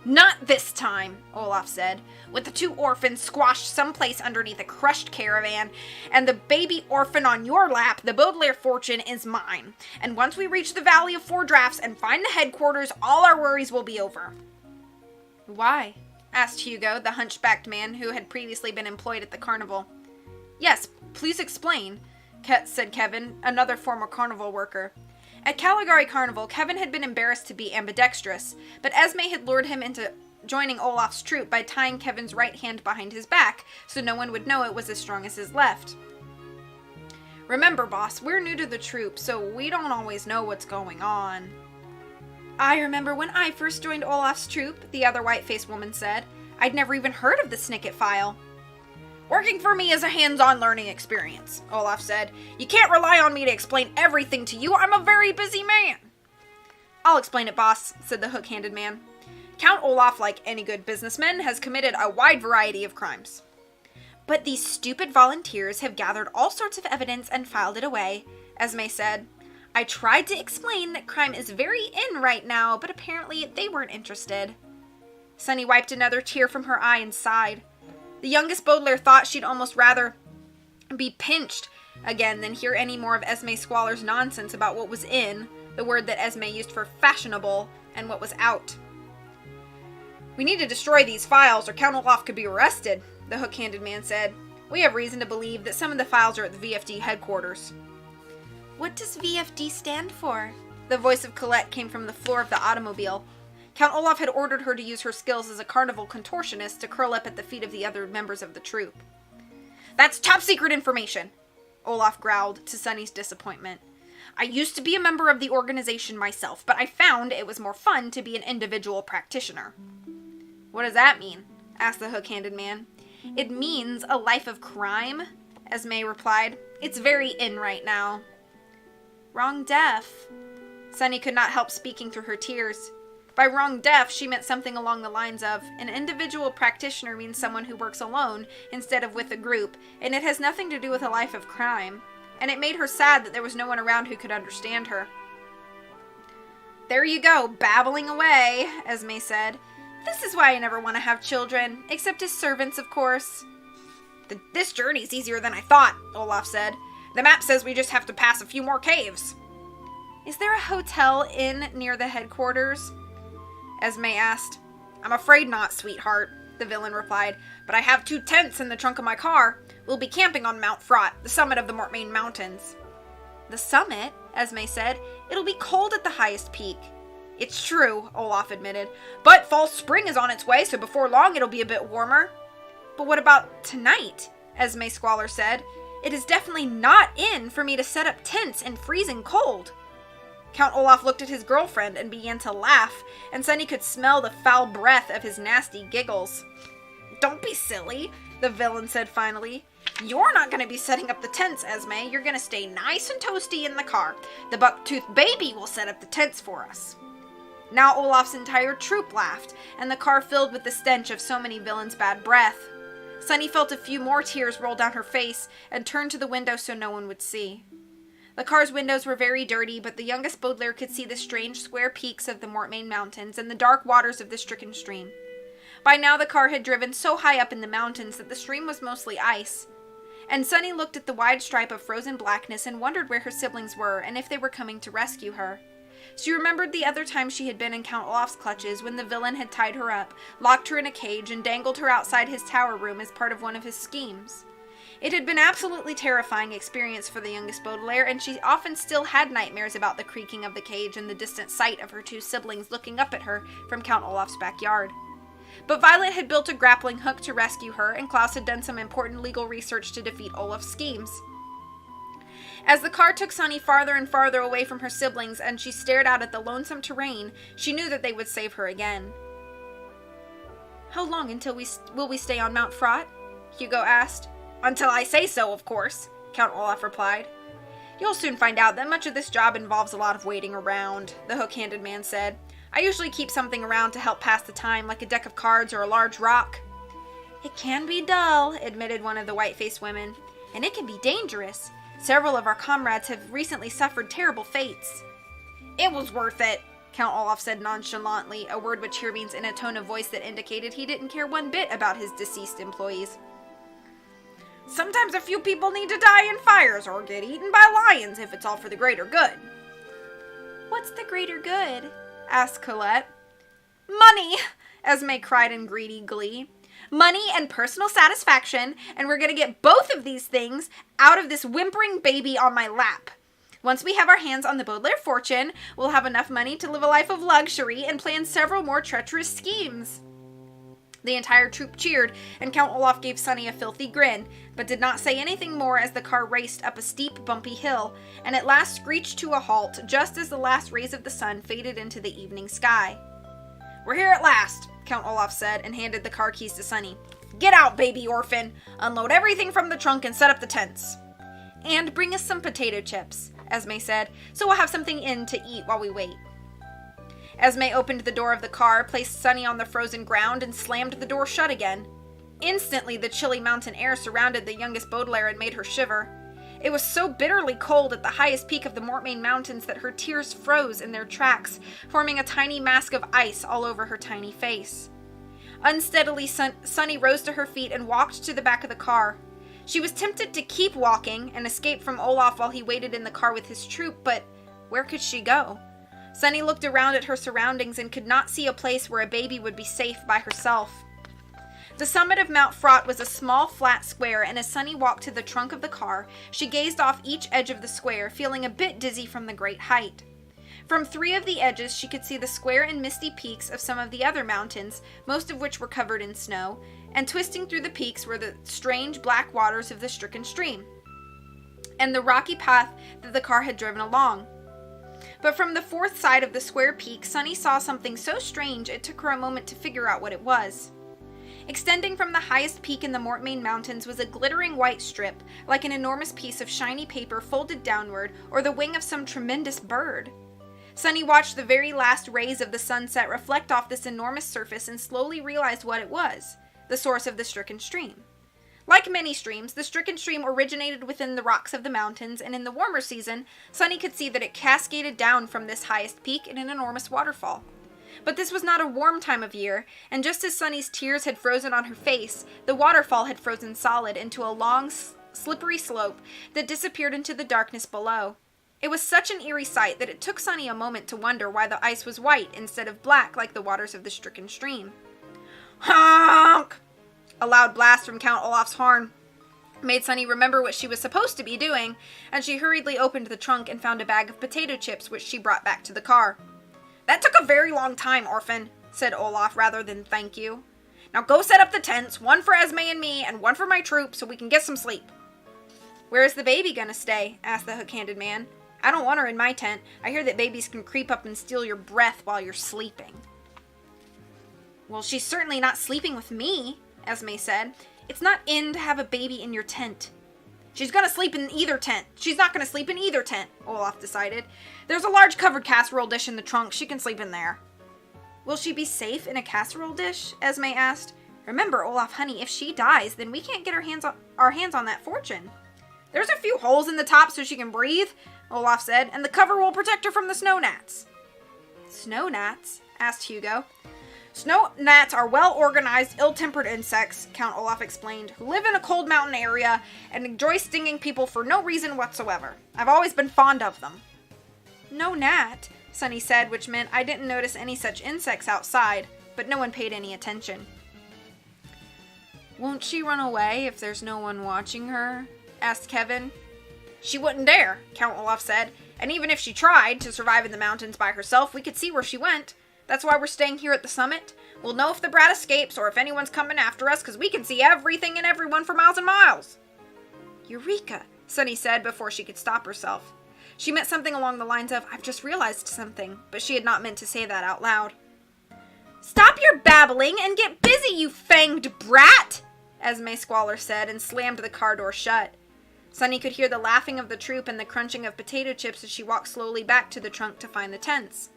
Not this time, Olaf said. With the 2 orphans squashed someplace underneath a crushed caravan, and the baby orphan on your lap, the Baudelaire fortune is mine. And once we reach the Valley of 4 Drafts and find the headquarters, all our worries will be over. Why? Asked Hugo, the hunchbacked man who had previously been employed at the carnival. Yes, please explain, said Kevin, another former carnival worker. At Caligari Carnival, Kevin had been embarrassed to be ambidextrous, but Esme had lured him into joining Olaf's troupe by tying Kevin's right hand behind his back, so no one would know it was as strong as his left. Remember, boss, we're new to the troupe, so we don't always know what's going on. I remember when I first joined Olaf's troupe, the other white-faced woman said. I'd never even heard of the Snicket file. Working for me is a hands-on learning experience, Olaf said. You can't rely on me to explain everything to you. I'm a very busy man. I'll explain it, boss, said the hook-handed man. Count Olaf, like any good businessman, has committed a wide variety of crimes. But these stupid volunteers have gathered all sorts of evidence and filed it away, Esme said. I tried to explain that crime is very in right now, but apparently they weren't interested. Sunny wiped another tear from her eye and sighed. The youngest Baudelaire thought she'd almost rather be pinched again than hear any more of Esme Squaller's nonsense about what was in, the word that Esme used for fashionable, and what was out. We need to destroy these files or Count Olaf could be arrested, the hook-handed man said. We have reason to believe that some of the files are at the VFD headquarters. What does VFD stand for? The voice of Colette came from the floor of the automobile. Count Olaf had ordered her to use her skills as a carnival contortionist to curl up at the feet of the other members of the troupe. That's top secret information, Olaf growled, to Sunny's disappointment. I used to be a member of the organization myself, but I found it was more fun to be an individual practitioner. What does that mean? Asked the hook-handed man. It means a life of crime, Esme replied. It's very in right now. Wrong deaf. Sunny could not help speaking through her tears. By wrong deaf, she meant something along the lines of, an individual practitioner means someone who works alone instead of with a group, and it has nothing to do with a life of crime. And it made her sad that there was no one around who could understand her. There you go, babbling away, Esme said. This is why I never want to have children, except as servants, of course. This journey's easier than I thought, Olaf said. The map says we just have to pass a few more caves. Is there a hotel inn near the headquarters? Esme asked. I'm afraid not, sweetheart, the villain replied, but I have 2 tents in the trunk of my car. We'll be camping on Mount Fraught, the summit of the Mortmain Mountains. The summit? Esme said. It'll be cold at the highest peak. It's true, Olaf admitted, but fall spring is on its way, so before long it'll be a bit warmer. But what about tonight? Esme Squaller said. It is definitely not in for me to set up tents in freezing cold. Count Olaf looked at his girlfriend and began to laugh, and Sunny could smell the foul breath of his nasty giggles. Don't be silly, the villain said finally. You're not going to be setting up the tents, Esme. You're going to stay nice and toasty in the car. The buck-toothed baby will set up the tents for us. Now Olaf's entire troop laughed, and the car filled with the stench of so many villains' bad breath. Sunny felt a few more tears roll down her face and turned to the window so no one would see. The car's windows were very dirty, but the youngest Baudelaire could see the strange square peaks of the Mortmain Mountains and the dark waters of the stricken stream. By now the car had driven so high up in the mountains that the stream was mostly ice. And Sunny looked at the wide stripe of frozen blackness and wondered where her siblings were and if they were coming to rescue her. She remembered the other time she had been in Count Olaf's clutches when the villain had tied her up, locked her in a cage, and dangled her outside his tower room as part of one of his schemes. It had been an absolutely terrifying experience for the youngest Baudelaire, and she often still had nightmares about the creaking of the cage and the distant sight of her 2 siblings looking up at her from Count Olaf's backyard. But Violet had built a grappling hook to rescue her, and Klaus had done some important legal research to defeat Olaf's schemes. As the car took Sunny farther and farther away from her siblings, and she stared out at the lonesome terrain, she knew that they would save her again. How long until will we stay on Mount Fraught? Hugo asked. Until I say so, of course, Count Olaf replied. You'll soon find out that much of this job involves a lot of waiting around, the hook-handed man said. I usually keep something around to help pass the time, like a deck of cards or a large rock. It can be dull, admitted one of the white-faced women, and it can be dangerous. Several of our comrades have recently suffered terrible fates. It was worth it, Count Olaf said nonchalantly, a word which here means in a tone of voice that indicated he didn't care one bit about his deceased employees. Sometimes a few people need to die in fires or get eaten by lions if it's all for the greater good. What's the greater good? Asked Colette. Money, Esme cried in greedy glee. Money and personal satisfaction, and we're going to get both of these things out of this whimpering baby on my lap. Once we have our hands on the Baudelaire fortune, we'll have enough money to live a life of luxury and plan several more treacherous schemes. The entire troop cheered, and Count Olaf gave Sunny a filthy grin, but did not say anything more as the car raced up a steep, bumpy hill, and at last screeched to a halt just as the last rays of the sun faded into the evening sky. We're here at last, Count Olaf said, and handed the car keys to Sunny. Get out, baby orphan! Unload everything from the trunk and set up the tents. And bring us some potato chips, Esme said, so we'll have something in to eat while we wait. Esme opened the door of the car, placed Sunny on the frozen ground, and slammed the door shut again. Instantly, the chilly mountain air surrounded the youngest Baudelaire and made her shiver. It was so bitterly cold at the highest peak of the Mortmain Mountains that her tears froze in their tracks, forming a tiny mask of ice all over her tiny face. Unsteadily, Sunny rose to her feet and walked to the back of the car. She was tempted to keep walking and escape from Olaf while he waited in the car with his troop, but where could she go? Sunny looked around at her surroundings and could not see a place where a baby would be safe by herself. The summit of Mount Fraught was a small, flat square, and as Sunny walked to the trunk of the car, she gazed off each edge of the square, feeling a bit dizzy from the great height. From 3 of the edges, she could see the square and misty peaks of some of the other mountains, most of which were covered in snow, and twisting through the peaks were the strange black waters of the stricken stream, and the rocky path that the car had driven along. But from the 4th side of the square peak, Sunny saw something so strange it took her a moment to figure out what it was. Extending from the highest peak in the Mortmain Mountains was a glittering white strip, like an enormous piece of shiny paper folded downward, or the wing of some tremendous bird. Sunny watched the very last rays of the sunset reflect off this enormous surface and slowly realized what it was, the source of the stricken stream. Like many streams, the stricken stream originated within the rocks of the mountains, and in the warmer season, Sunny could see that it cascaded down from this highest peak in an enormous waterfall. But this was not a warm time of year, and just as Sunny's tears had frozen on her face, the waterfall had frozen solid into a long, slippery slope that disappeared into the darkness below. It was such an eerie sight that it took Sunny a moment to wonder why the ice was white instead of black like the waters of the stricken stream. Honk! A loud blast from Count Olaf's horn made Sunny remember what she was supposed to be doing, and she hurriedly opened the trunk and found a bag of potato chips which she brought back to the car. That took a very long time, orphan, said Olaf rather than thank you. Now go set up the tents, one for Esme and me, and one for my troop, so we can get some sleep. Where is the baby gonna stay? Asked the hook-handed man. I don't want her in my tent. I hear that babies can creep up and steal your breath while you're sleeping. Well, she's certainly not sleeping with me, Esme said. It's not in to have a baby in your tent. She's gonna sleep in either tent. She's not gonna sleep in either tent, Olaf decided. There's a large covered casserole dish in the trunk. She can sleep in there. Will she be safe in a casserole dish? Esme asked. Remember, Olaf, honey, if she dies, then we can't get our hands on that fortune. There's a few holes in the top so she can breathe, Olaf said, and the cover will protect her from the snow gnats. Snow gnats? Asked Hugo. Snow gnats are well-organized, ill-tempered insects, Count Olaf explained, who live in a cold mountain area and enjoy stinging people for no reason whatsoever. I've always been fond of them. No gnat, Sunny said, which meant I didn't notice any such insects outside, but no one paid any attention. Won't she run away if there's no one watching her? Asked Kevin. She wouldn't dare, Count Olaf said, and even if she tried to survive in the mountains by herself, we could see where she went. That's why we're staying here at the summit. We'll know if the brat escapes or if anyone's coming after us, because we can see everything and everyone for miles and miles. Eureka, Sunny said before she could stop herself. She meant something along the lines of, I've just realized something, but she had not meant to say that out loud. Stop your babbling and get busy, you fanged brat, Esme Squalor said and slammed the car door shut. Sunny could hear the laughing of the troop and the crunching of potato chips as she walked slowly back to the trunk to find the tents.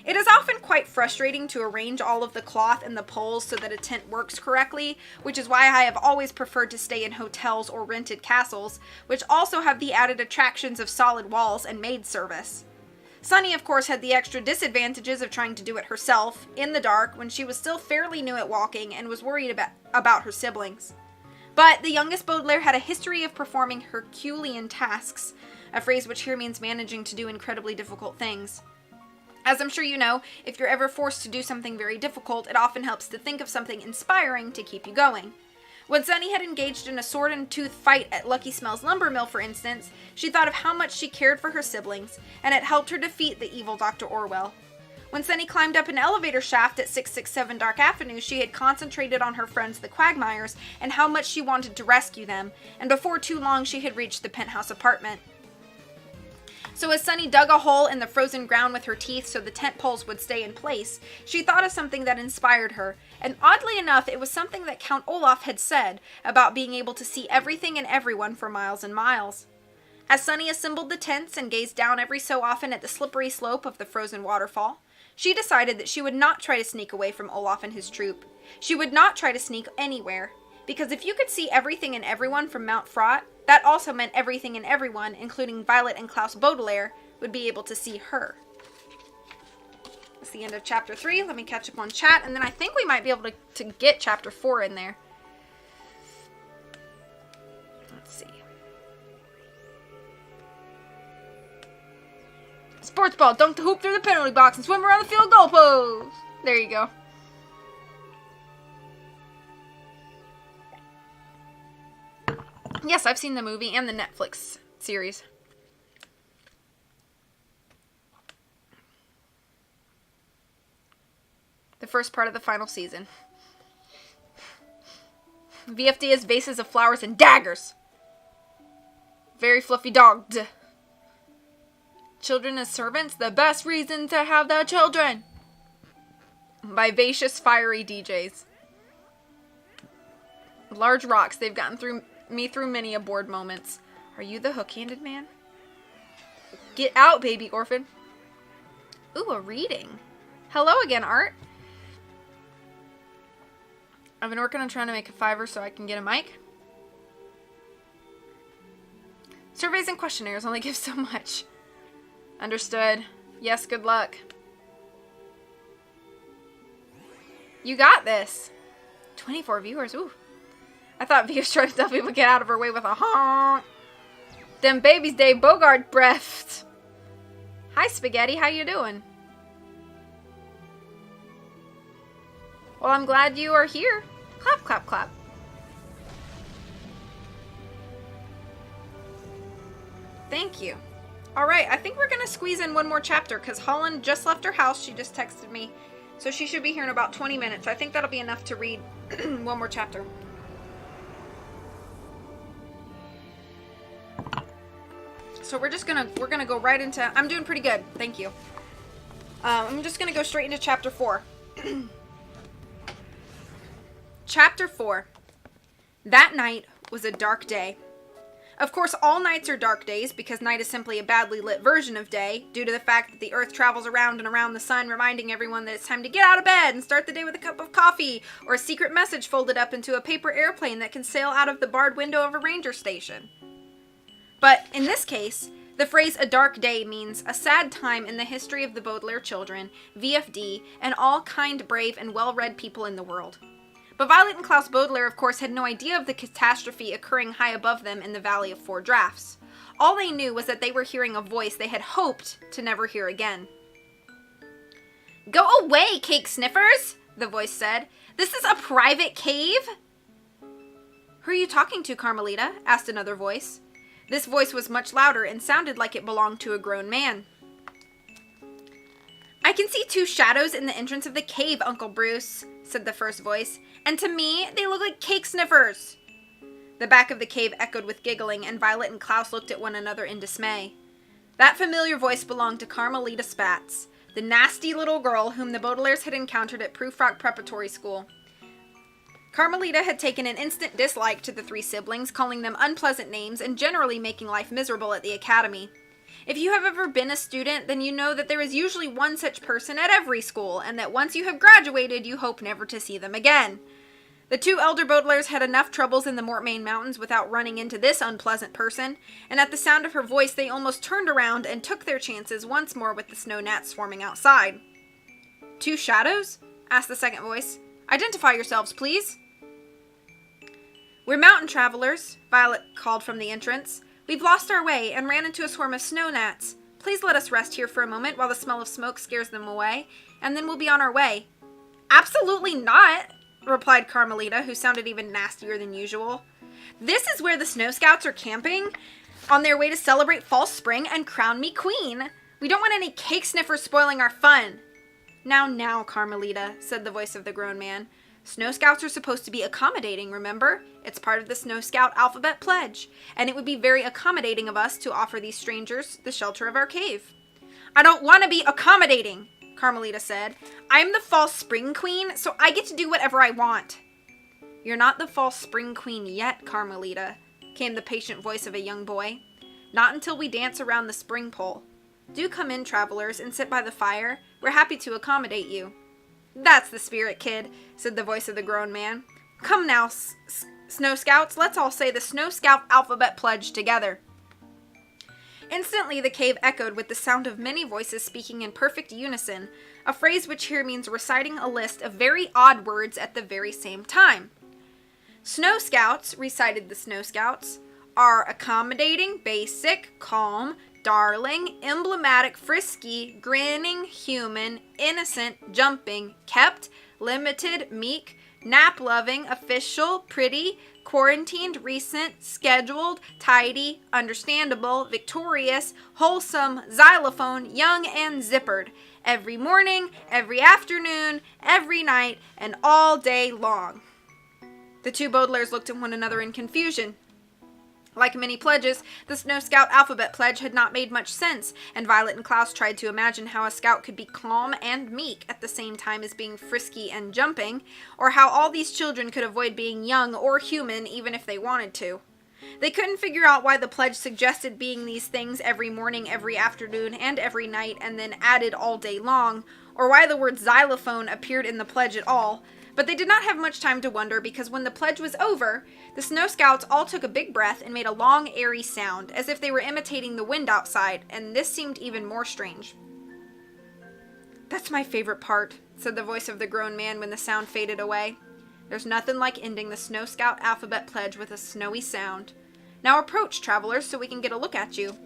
It is often quite frustrating to arrange all of the cloth and the poles so that a tent works correctly, which is why I have always preferred to stay in hotels or rented castles, which also have the added attractions of solid walls and maid service. Sunny, of course, had the extra disadvantages of trying to do it herself, in the dark, when she was still fairly new at walking and was worried about her siblings. But the youngest Baudelaire had a history of performing Herculean tasks, a phrase which here means managing to do incredibly difficult things. As I'm sure you know, if you're ever forced to do something very difficult, it often helps to think of something inspiring to keep you going. When Sunny had engaged in a sword and tooth fight at Lucky Smell's lumber mill, for instance, she thought of how much she cared for her siblings, and it helped her defeat the evil Dr. Orwell. When Sunny climbed up an elevator shaft at 667 Dark Avenue, she had concentrated on her friends the Quagmires and how much she wanted to rescue them, and before too long she had reached the penthouse apartment. So as Sunny dug a hole in the frozen ground with her teeth so the tent poles would stay in place, she thought of something that inspired her, and oddly enough, it was something that Count Olaf had said about being able to see everything and everyone for miles and miles. As Sunny assembled the tents and gazed down every so often at the slippery slope of the frozen waterfall, she decided that she would not try to sneak away from Olaf and his troop. She would not try to sneak anywhere, because if you could see everything and everyone from Mount Fraught, that also meant everything and everyone, including Violet and Klaus Baudelaire, would be able to see her. That's the end of chapter 3. Let me catch up on chat, and then I think we might be able to get chapter 4 in there. Let's see. Sports ball, dunk the hoop through the penalty box and swim around the field goal pose. There you go. Yes, I've seen the movie and the Netflix series. The first part of the final season. VFD has vases of flowers and daggers. Very fluffy dog. Duh. Children as servants, the best reason to have the children. Vivacious, fiery DJs. Large rocks, they've gotten through many a bored moments. Are you the hook-handed man? Get out, baby orphan. Ooh, a reading. Hello again, Art. I've been working on trying to make a $5 so I can get a mic. Surveys and questionnaires only give so much. Understood. Yes, good luck. You got this. 24 viewers, ooh. I thought Via's trying to tell people to get out of her way with a honk. Them babies Dave Bogart breath. Hi, Spaghetti. How you doing? Well, I'm glad you are here. Clap, clap, clap. Thank you. All right, I think we're going to squeeze in one more chapter because Holland just left her house. She just texted me. So she should be here in about 20 minutes. I think that'll be enough to read one more chapter. So we're gonna go right into, I'm doing pretty good, thank you. I'm just gonna go straight into chapter 4. Chapter 4. That night was a dark day. Of course, all nights are dark days because night is simply a badly lit version of day, due to the fact that the earth travels around and around the sun, reminding everyone that it's time to get out of bed and start the day with a cup of coffee, or a secret message folded up into a paper airplane that can sail out of the barred window of a ranger station. But in this case, the phrase a dark day means a sad time in the history of the Baudelaire children, VFD, and all kind, brave, and well-read people in the world. But Violet and Klaus Baudelaire, of course, had no idea of the catastrophe occurring high above them in the Valley of Four Drafts. All they knew was that they were hearing a voice they had hoped to never hear again. "Go away, cake sniffers," the voice said. "This is a private cave." "Who are you talking to, Carmelita?" asked another voice. This voice was much louder and sounded like it belonged to a grown man. "I can see two shadows in the entrance of the cave, Uncle Bruce," said the first voice, "and to me, they look like cake sniffers." The back of the cave echoed with giggling, and Violet and Klaus looked at one another in dismay. That familiar voice belonged to Carmelita Spatz, the nasty little girl whom the Baudelaires had encountered at Prufrock Preparatory School. Carmelita had taken an instant dislike to the three siblings, calling them unpleasant names and generally making life miserable at the academy. If you have ever been a student, then you know that there is usually one such person at every school, and that once you have graduated, you hope never to see them again. The two elder Baudelaires had enough troubles in the Mortmain Mountains without running into this unpleasant person, and at the sound of her voice they almost turned around and took their chances once more with the snow gnats swarming outside. "Two shadows?" asked the second voice. "Identify yourselves, please." "We're mountain travelers," Violet called from the entrance. "We've lost our way and ran into a swarm of snow gnats. Please let us rest here for a moment while the smell of smoke scares them away, and then we'll be on our way." "Absolutely not," replied Carmelita, who sounded even nastier than usual. "This is where the Snow Scouts are camping on their way to celebrate fall spring and crown me queen. We don't want any cake sniffers spoiling our fun." Now, Carmelita," said the voice of the grown man. "Snow Scouts are supposed to be accommodating, remember? It's part of the Snow Scout alphabet pledge, and it would be very accommodating of us to offer these strangers the shelter of our cave." "I don't want to be accommodating," Carmelita said. "I'm the fall spring queen, so I get to do whatever I want." "You're not the fall spring queen yet, Carmelita," came the patient voice of a young boy. "Not until we dance around the spring pole. Do come in, travelers, and sit by the fire. We're happy to accommodate you." "That's the spirit, kid," said the voice of the grown man. "Come now, Snow Scouts, let's all say the Snow Scout alphabet pledge together." Instantly the cave echoed with the sound of many voices speaking in perfect unison, a phrase which here means reciting a list of very odd words at the very same time. "Snow Scouts," recited the Snow Scouts, "are accommodating, basic, calm, darling, emblematic, frisky, grinning, human, innocent, jumping, kept, limited, meek, nap-loving, official, pretty, quarantined, recent, scheduled, tidy, understandable, victorious, wholesome, xylophone, young, and zippered, every morning, every afternoon, every night, and all day long." The two Baudelaires looked at one another in confusion. Like many pledges, the Snow Scout alphabet pledge had not made much sense, and Violet and Klaus tried to imagine how a scout could be calm and meek at the same time as being frisky and jumping, or how all these children could avoid being young or human even if they wanted to. They couldn't figure out why the pledge suggested being these things every morning, every afternoon, and every night, and then added all day long, or why the word xylophone appeared in the pledge at all. But they did not have much time to wonder, because when the pledge was over, the Snow Scouts all took a big breath and made a long, airy sound, as if they were imitating the wind outside, and this seemed even more strange. "That's my favorite part," said the voice of the grown man when the sound faded away. "There's nothing like ending the Snow Scout alphabet pledge with a snowy sound. Now approach, travelers, so we can get a look at you."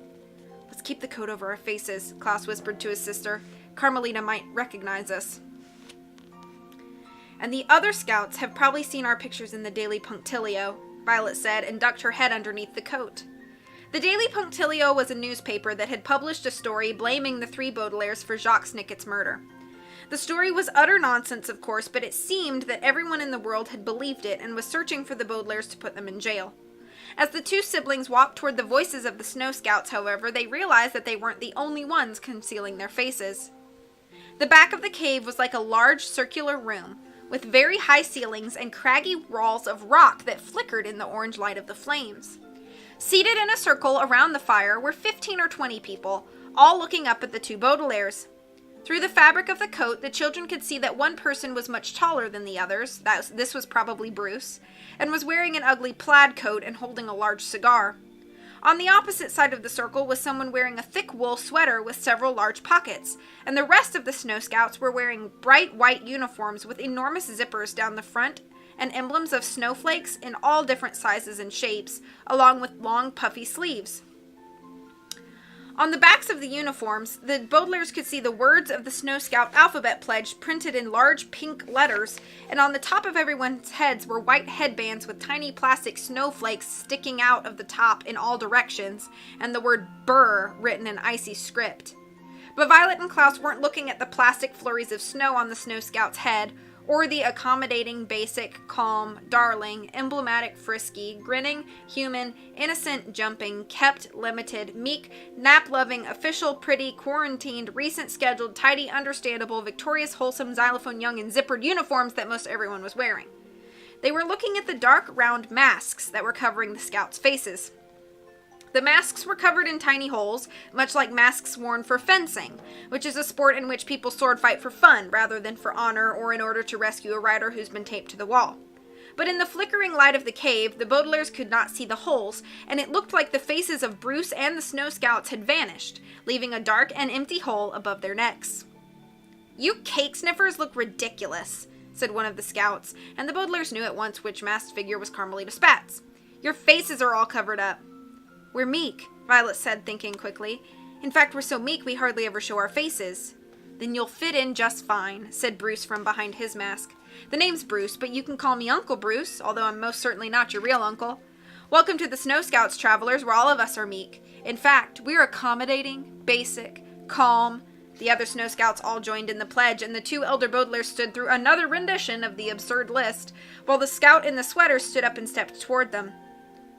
"Let's keep the coat over our faces," Klaus whispered to his sister. "Carmelita might recognize us." "And the other scouts have probably seen our pictures in the Daily Punctilio," Violet said, and ducked her head underneath the coat. The Daily Punctilio was a newspaper that had published a story blaming the three Baudelaires for Jacques Snicket's murder. The story was utter nonsense, of course, but it seemed that everyone in the world had believed it and was searching for the Baudelaires to put them in jail. As the two siblings walked toward the voices of the Snow Scouts, however, they realized that they weren't the only ones concealing their faces. The back of the cave was like a large circular room, with very high ceilings and craggy walls of rock that flickered in the orange light of the flames. Seated in a circle around the fire were 15 or 20 people, all looking up at the two Baudelaires. Through the fabric of the coat, the children could see that one person was much taller than the others, this was probably Bruce, and was wearing an ugly plaid coat and holding a large cigar. On the opposite side of the circle was someone wearing a thick wool sweater with several large pockets, and the rest of the Snow Scouts were wearing bright white uniforms with enormous zippers down the front and emblems of snowflakes in all different sizes and shapes, along with long puffy sleeves. On the backs of the uniforms, the Baudelaires could see the words of the Snow Scout alphabet pledge printed in large pink letters, and on the top of everyone's heads were white headbands with tiny plastic snowflakes sticking out of the top in all directions, and the word "Brr" written in icy script. But Violet and Klaus weren't looking at the plastic flurries of snow on the Snow Scout's head, or the accommodating, basic, calm, darling, emblematic, frisky, grinning, human, innocent, jumping, kept, limited, meek, nap-loving, official, pretty, quarantined, recent, scheduled, tidy, understandable, victorious, wholesome, xylophone, young, and zippered uniforms that most everyone was wearing. They were looking at the dark, round masks that were covering the scouts' faces. The masks were covered in tiny holes, much like masks worn for fencing, which is a sport in which people sword fight for fun rather than for honor or in order to rescue a rider who's been taped to the wall. But in the flickering light of the cave, the Baudelaires could not see the holes, and it looked like the faces of Bruce and the Snow Scouts had vanished, leaving a dark and empty hole above their necks. "You cake sniffers look ridiculous," said one of the scouts, and the Baudelaires knew at once which masked figure was Carmelita Spatz. "Your faces are all covered up." "We're meek," Violet said, thinking quickly. "In fact, we're so meek we hardly ever show our faces." "Then you'll fit in just fine," said Bruce from behind his mask. "The name's Bruce, but you can call me Uncle Bruce, although I'm most certainly not your real uncle. Welcome to the Snow Scouts, travelers, where all of us are meek. In fact, we're accommodating, basic, calm." The other Snow Scouts all joined in the pledge, and the two elder Baudelaires stood through another rendition of the absurd list, while the scout in the sweater stood up and stepped toward them.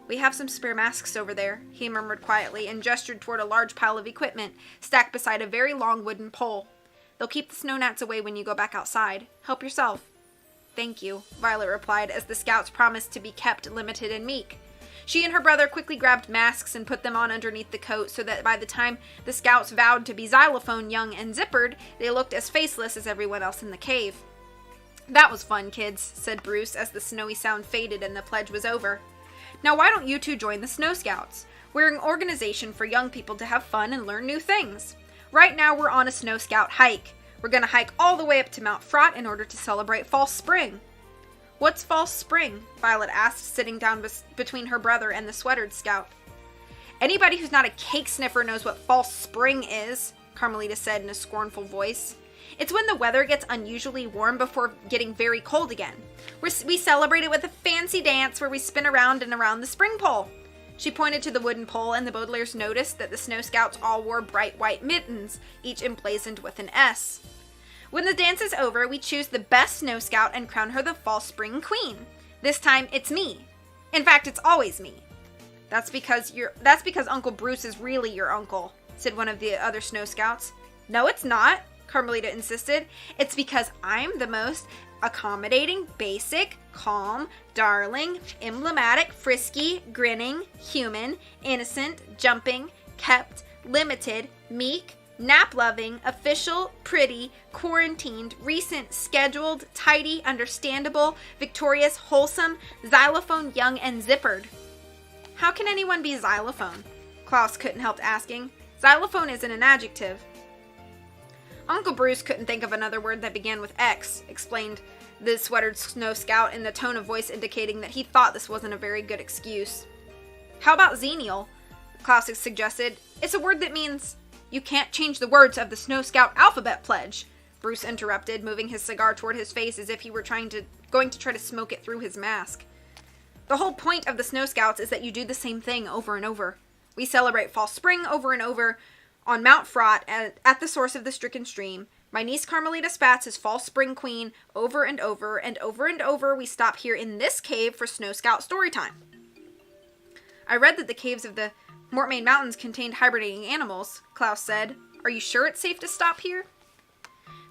"We have some spare masks over there," he murmured quietly, and gestured toward a large pile of equipment, stacked beside a very long wooden pole. "They'll keep the snow gnats away when you go back outside. Help yourself." "Thank you," Violet replied, as the scouts promised to be kept limited and meek. She and her brother quickly grabbed masks and put them on underneath the coat so that by the time the scouts vowed to be xylophone young and zippered, they looked as faceless as everyone else in the cave. "That was fun, kids," said Bruce as the snowy sound faded and the pledge was over. "Now why don't you two join the Snow Scouts? We're an organization for young people to have fun and learn new things. Right now we're on a Snow Scout hike. We're going to hike all the way up to Mount Fraught in order to celebrate false spring." "What's false spring?" Violet asked, sitting down between her brother and the sweatered scout. "Anybody who's not a cake sniffer knows what false spring is," Carmelita said in a scornful voice. "It's when the weather gets unusually warm before getting very cold again. We celebrate it with a fancy dance where we spin around and around the spring pole." She pointed to the wooden pole, and the Baudelaires noticed that the Snow Scouts all wore bright white mittens, each emblazoned with an S. "When the dance is over, we choose the best Snow Scout and crown her the False Spring Queen. This time, it's me. In fact, it's always me." That's because Uncle Bruce is really your uncle," said one of the other Snow Scouts. "No, it's not," Carmelita insisted. "It's because I'm the most accommodating, basic, calm, darling, emblematic, frisky, grinning, human, innocent, jumping, kept, limited, meek, nap-loving, official, pretty, quarantined, recent, scheduled, tidy, understandable, victorious, wholesome, xylophone, young, and zippered." "How can anyone be xylophone?" Klaus couldn't help asking. "Xylophone isn't an adjective." "Uncle Bruce couldn't think of another word that began with X," explained the sweatered Snow Scout in the tone of voice indicating that he thought this wasn't a very good excuse. "How about xenial?" Klaus suggested. "It's a word that means—" "You can't change the words of the Snow Scout alphabet pledge," Bruce interrupted, moving his cigar toward his face as if he were going to try to smoke it through his mask. "The whole point of the Snow Scouts is that you do the same thing over and over. We celebrate false spring over and over on Mount Fraught at the source of the stricken stream. My niece Carmelita Spatz is false spring queen over and over, and over and over we stop here in this cave for Snow Scout story time." "I read that the caves of the Mortmain Mountains contained hibernating animals," Klaus said. "Are you sure it's safe to stop here?"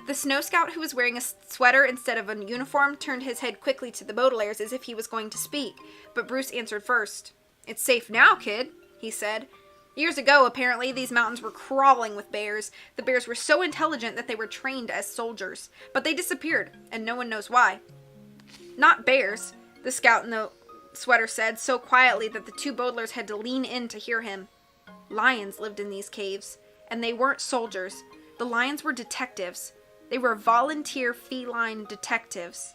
The Snow Scout, who was wearing a sweater instead of a uniform, turned his head quickly to the Baudelaires as if he was going to speak, but Bruce answered first. "It's safe now, kid," he said. "Years ago, apparently, these mountains were crawling with bears. The bears were so intelligent that they were trained as soldiers, but they disappeared, and no one knows why." "Not bears," the scout in the sweater said, so quietly that the two Baudelaires had to lean in to hear him. "Lions lived in these caves, and they weren't soldiers. The lions were detectives. They were volunteer feline detectives."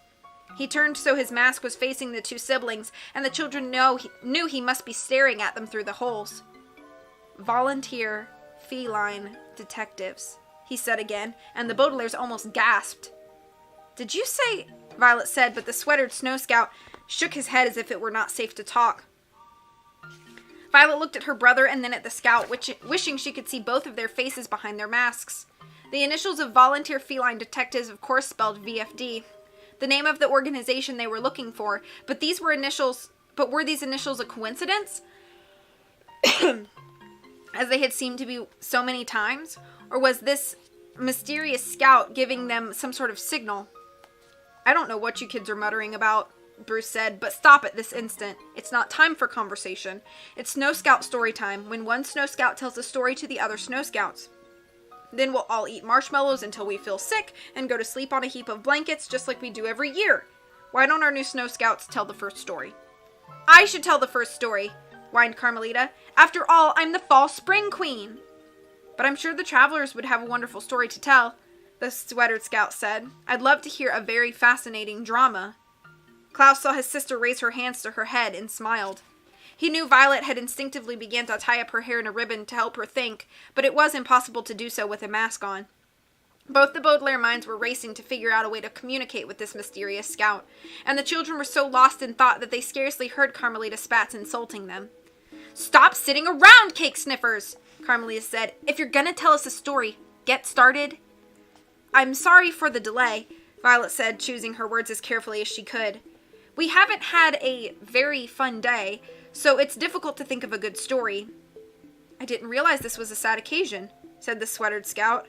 He turned so his mask was facing the two siblings, and the children knew he must be staring at them through the holes. "Volunteer feline detectives," he said again, and the Baudelaires almost gasped. "Did you say—" Violet said, but the sweatered Snow Scout shook his head as if it were not safe to talk. Violet looked at her brother and then at the scout, wishing she could see both of their faces behind their masks. The initials of Volunteer Feline Detectives, of course, spelled VFD. The name of the organization they were looking for, but were these initials a coincidence? As they had seemed to be so many times? Or was this mysterious scout giving them some sort of signal? "I don't know what you kids are muttering about," Bruce said, "but stop at this instant. It's not time for conversation. It's Snow Scout story time, when one Snow Scout tells a story to the other Snow Scouts. Then we'll all eat marshmallows until we feel sick and go to sleep on a heap of blankets just like we do every year. Why don't our new Snow Scouts tell the first story? I should tell the first story, whined Carmelita. After all, I'm the Fall Spring Queen. But I'm sure the travelers would have a wonderful story to tell, the Sweatered Scout said. I'd love to hear a very fascinating drama. Klaus saw his sister raise her hands to her head and smiled. He knew Violet had instinctively began to tie up her hair in a ribbon to help her think, but it was impossible to do so with a mask on. Both the Baudelaire minds were racing to figure out a way to communicate with this mysterious scout, and the children were so lost in thought that they scarcely heard Carmelita Spatz insulting them. Stop sitting around, cake sniffers, Carmelita said. If you're gonna tell us a story, get started. I'm sorry for the delay, Violet said, choosing her words as carefully as she could. We haven't had a very fun day, so it's difficult to think of a good story. I didn't realize this was a sad occasion, said the Sweatered Scout.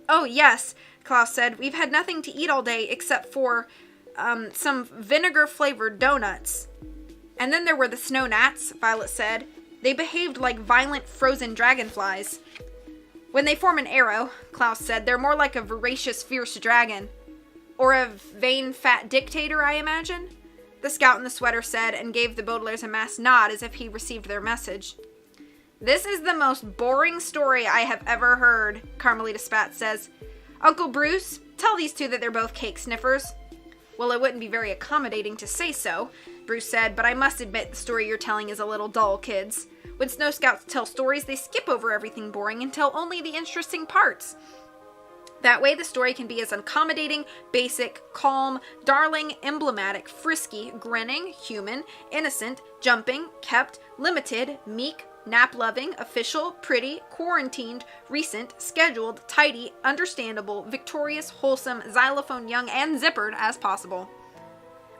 Oh, yes, Klaus said. We've had nothing to eat all day except for, some vinegar-flavored donuts. And then there were the snow gnats, Violet said. They behaved like violent frozen dragonflies. When they form an arrow, Klaus said, they're more like a voracious, fierce dragon. Or a vain, fat dictator, I imagine, the scout in the sweater said, and gave the Baudelaires a mass nod as if he received their message. This is the most boring story I have ever heard, Carmelita Spatz says. Uncle Bruce, tell these two that they're both cake sniffers. Well, it wouldn't be very accommodating to say so, Bruce said, but I must admit the story you're telling is a little dull, kids. When Snow Scouts tell stories, they skip over everything boring and tell only the interesting parts. That way the story can be as accommodating, basic, calm, darling, emblematic, frisky, grinning, human, innocent, jumping, kept, limited, meek, nap-loving, official, pretty, quarantined, recent, scheduled, tidy, understandable, victorious, wholesome, xylophone young, and zippered as possible.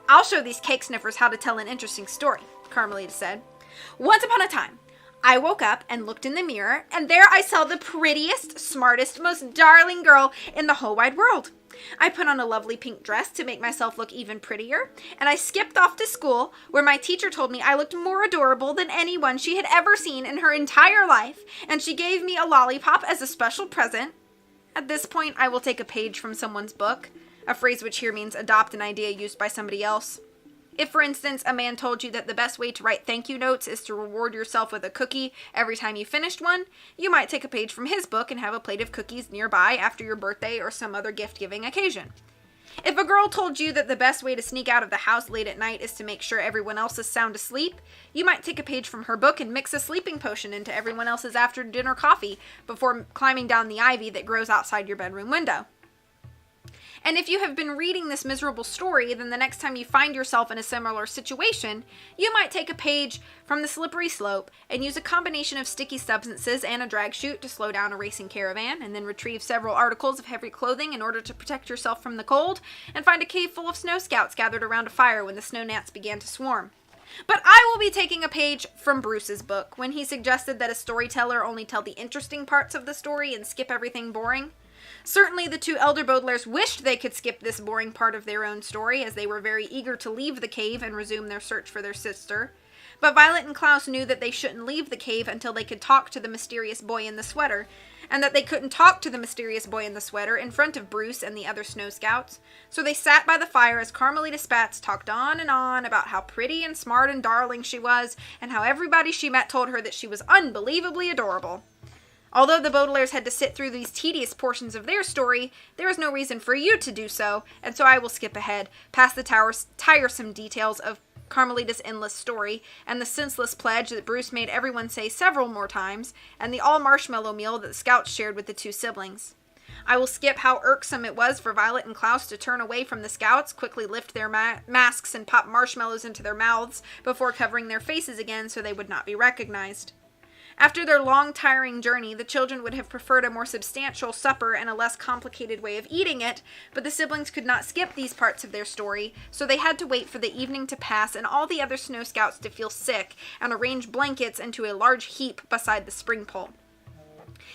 I'll show these cake sniffers how to tell an interesting story, Carmelita said. Once upon a time, I woke up and looked in the mirror, and there I saw the prettiest, smartest, most darling girl in the whole wide world. I put on a lovely pink dress to make myself look even prettier, and I skipped off to school, where my teacher told me I looked more adorable than anyone she had ever seen in her entire life, and she gave me a lollipop as a special present. At this point, I will take a page from someone's book, a phrase which here means adopt an idea used by somebody else. If, for instance, a man told you that the best way to write thank you notes is to reward yourself with a cookie every time you finished one, you might take a page from his book and have a plate of cookies nearby after your birthday or some other gift-giving occasion. If a girl told you that the best way to sneak out of the house late at night is to make sure everyone else is sound asleep, you might take a page from her book and mix a sleeping potion into everyone else's after-dinner coffee before climbing down the ivy that grows outside your bedroom window. And if you have been reading this miserable story, then the next time you find yourself in a similar situation, you might take a page from The Slippery Slope and use a combination of sticky substances and a drag chute to slow down a racing caravan, and then retrieve several articles of heavy clothing in order to protect yourself from the cold, and find a cave full of snow scouts gathered around a fire when the snow gnats began to swarm. But I will be taking a page from Bruce's book, when he suggested that a storyteller only tell the interesting parts of the story and skip everything boring. Certainly the two elder Baudelaires wished they could skip this boring part of their own story, as they were very eager to leave the cave and resume their search for their sister. But Violet and Klaus knew that they shouldn't leave the cave until they could talk to the mysterious boy in the sweater, and that they couldn't talk to the mysterious boy in the sweater in front of Bruce and the other Snow Scouts. So they sat by the fire as Carmelita Spatz talked on and on about how pretty and smart and darling she was, and how everybody she met told her that she was unbelievably adorable. Although the Baudelaires had to sit through these tedious portions of their story, there is no reason for you to do so, and so I will skip ahead, past the tiresome details of Carmelita's endless story, and the senseless pledge that Bruce made everyone say several more times, and the all-marshmallow meal that the Scouts shared with the two siblings. I will skip how irksome it was for Violet and Klaus to turn away from the Scouts, quickly lift their masks, and pop marshmallows into their mouths before covering their faces again so they would not be recognized. After their long, tiring journey, the children would have preferred a more substantial supper and a less complicated way of eating it, but the siblings could not skip these parts of their story, so they had to wait for the evening to pass and all the other Snow Scouts to feel sick and arrange blankets into a large heap beside the spring pole.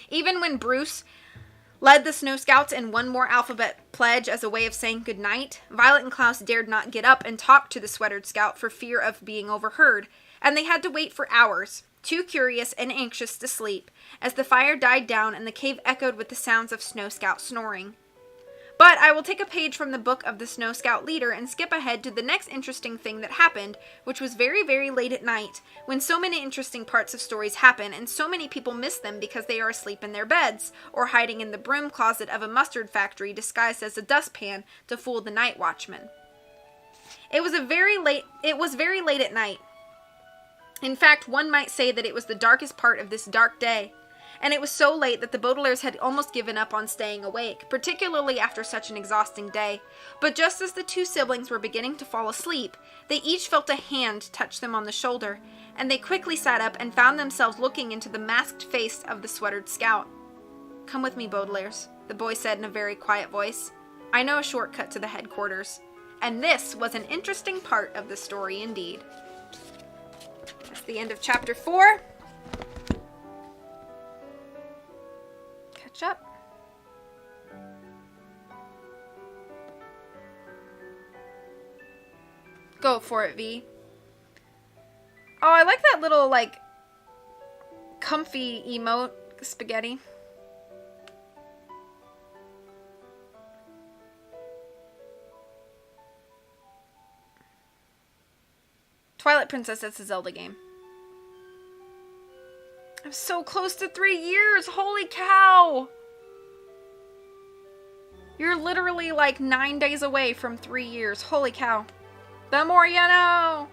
Even when Bruce led the Snow Scouts in one more alphabet pledge as a way of saying goodnight, Violet and Klaus dared not get up and talk to the Sweatered Scout for fear of being overheard, and they had to wait for hours, too curious and anxious to sleep, as the fire died down and the cave echoed with the sounds of Snow Scout snoring. But I will take a page from the book of the Snow Scout leader and skip ahead to the next interesting thing that happened, which was very, very late at night, when so many interesting parts of stories happen, and so many people miss them because they are asleep in their beds, or hiding in the broom closet of a mustard factory disguised as a dustpan to fool the night watchman. It was very late at night. In fact, one might say that it was the darkest part of this dark day. And it was so late that the Baudelaires had almost given up on staying awake, particularly after such an exhausting day. But just as the two siblings were beginning to fall asleep, they each felt a hand touch them on the shoulder, and they quickly sat up and found themselves looking into the masked face of the sweatered scout. "Come with me, Baudelaires," the boy said in a very quiet voice. "I know a shortcut to the headquarters." And this was an interesting part of the story indeed. That's the end of chapter 4. Catch up. Go for it, V. Oh, I like that little, like, comfy emote, spaghetti. Twilight Princess, that's a Zelda game. I'm so close to 3 years. Holy cow. You're literally like 9 days away from 3 years. Holy cow. The more you know.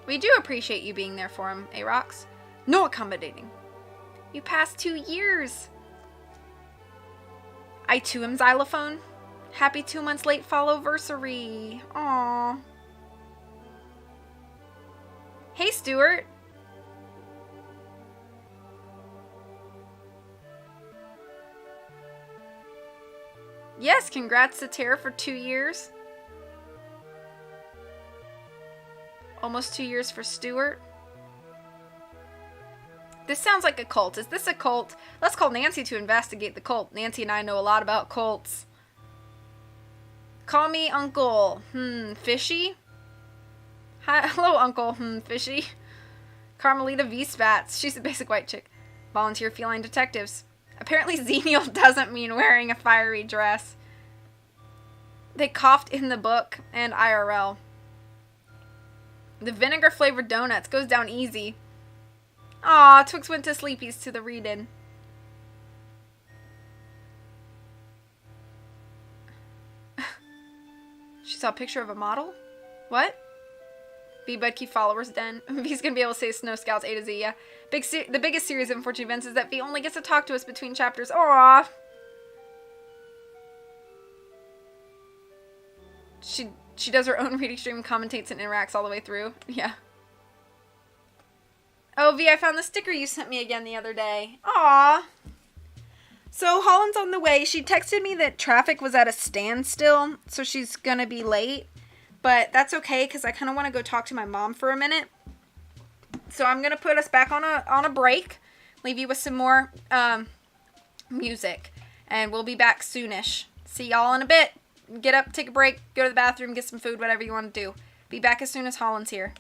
We do appreciate you being there for him, Arox. No accommodating. You passed 2 years. I too am xylophone. Happy 2 months late follow-versary. Aww. Hey, Stuart. Yes, congrats to Tara for 2 years. Almost 2 years for Stuart. This sounds like a cult. Is this a cult? Let's call Nancy to investigate the cult. Nancy and I know a lot about cults. Call me Uncle. Fishy? Hi, hello, Uncle. Fishy. Carmelita V. Spats. She's a basic white chick. Volunteer feline detectives. Apparently Xenial doesn't mean wearing a fiery dress. They coughed in the book and IRL. The vinegar-flavored donuts goes down easy. Aw, Twix went to sleepies to the read-in. She saw a picture of a model? What? V-Budkey followers den. V's gonna be able to say Snow Scouts A to Z, yeah. The biggest series of unfortunate events is that V only gets to talk to us between chapters. Aww. She does her own reading stream, commentates, and interacts all the way through. Yeah. Oh, V, I found the sticker you sent me again the other day. Aww. So, Holland's on the way. She texted me that traffic was at a standstill, so she's gonna be late. But that's okay, because I kind of want to go talk to my mom for a minute. So I'm going to put us back on a break. Leave you with some more music. And we'll be back soonish. See y'all in a bit. Get up, take a break, go to the bathroom, get some food, whatever you want to do. Be back as soon as Holland's here.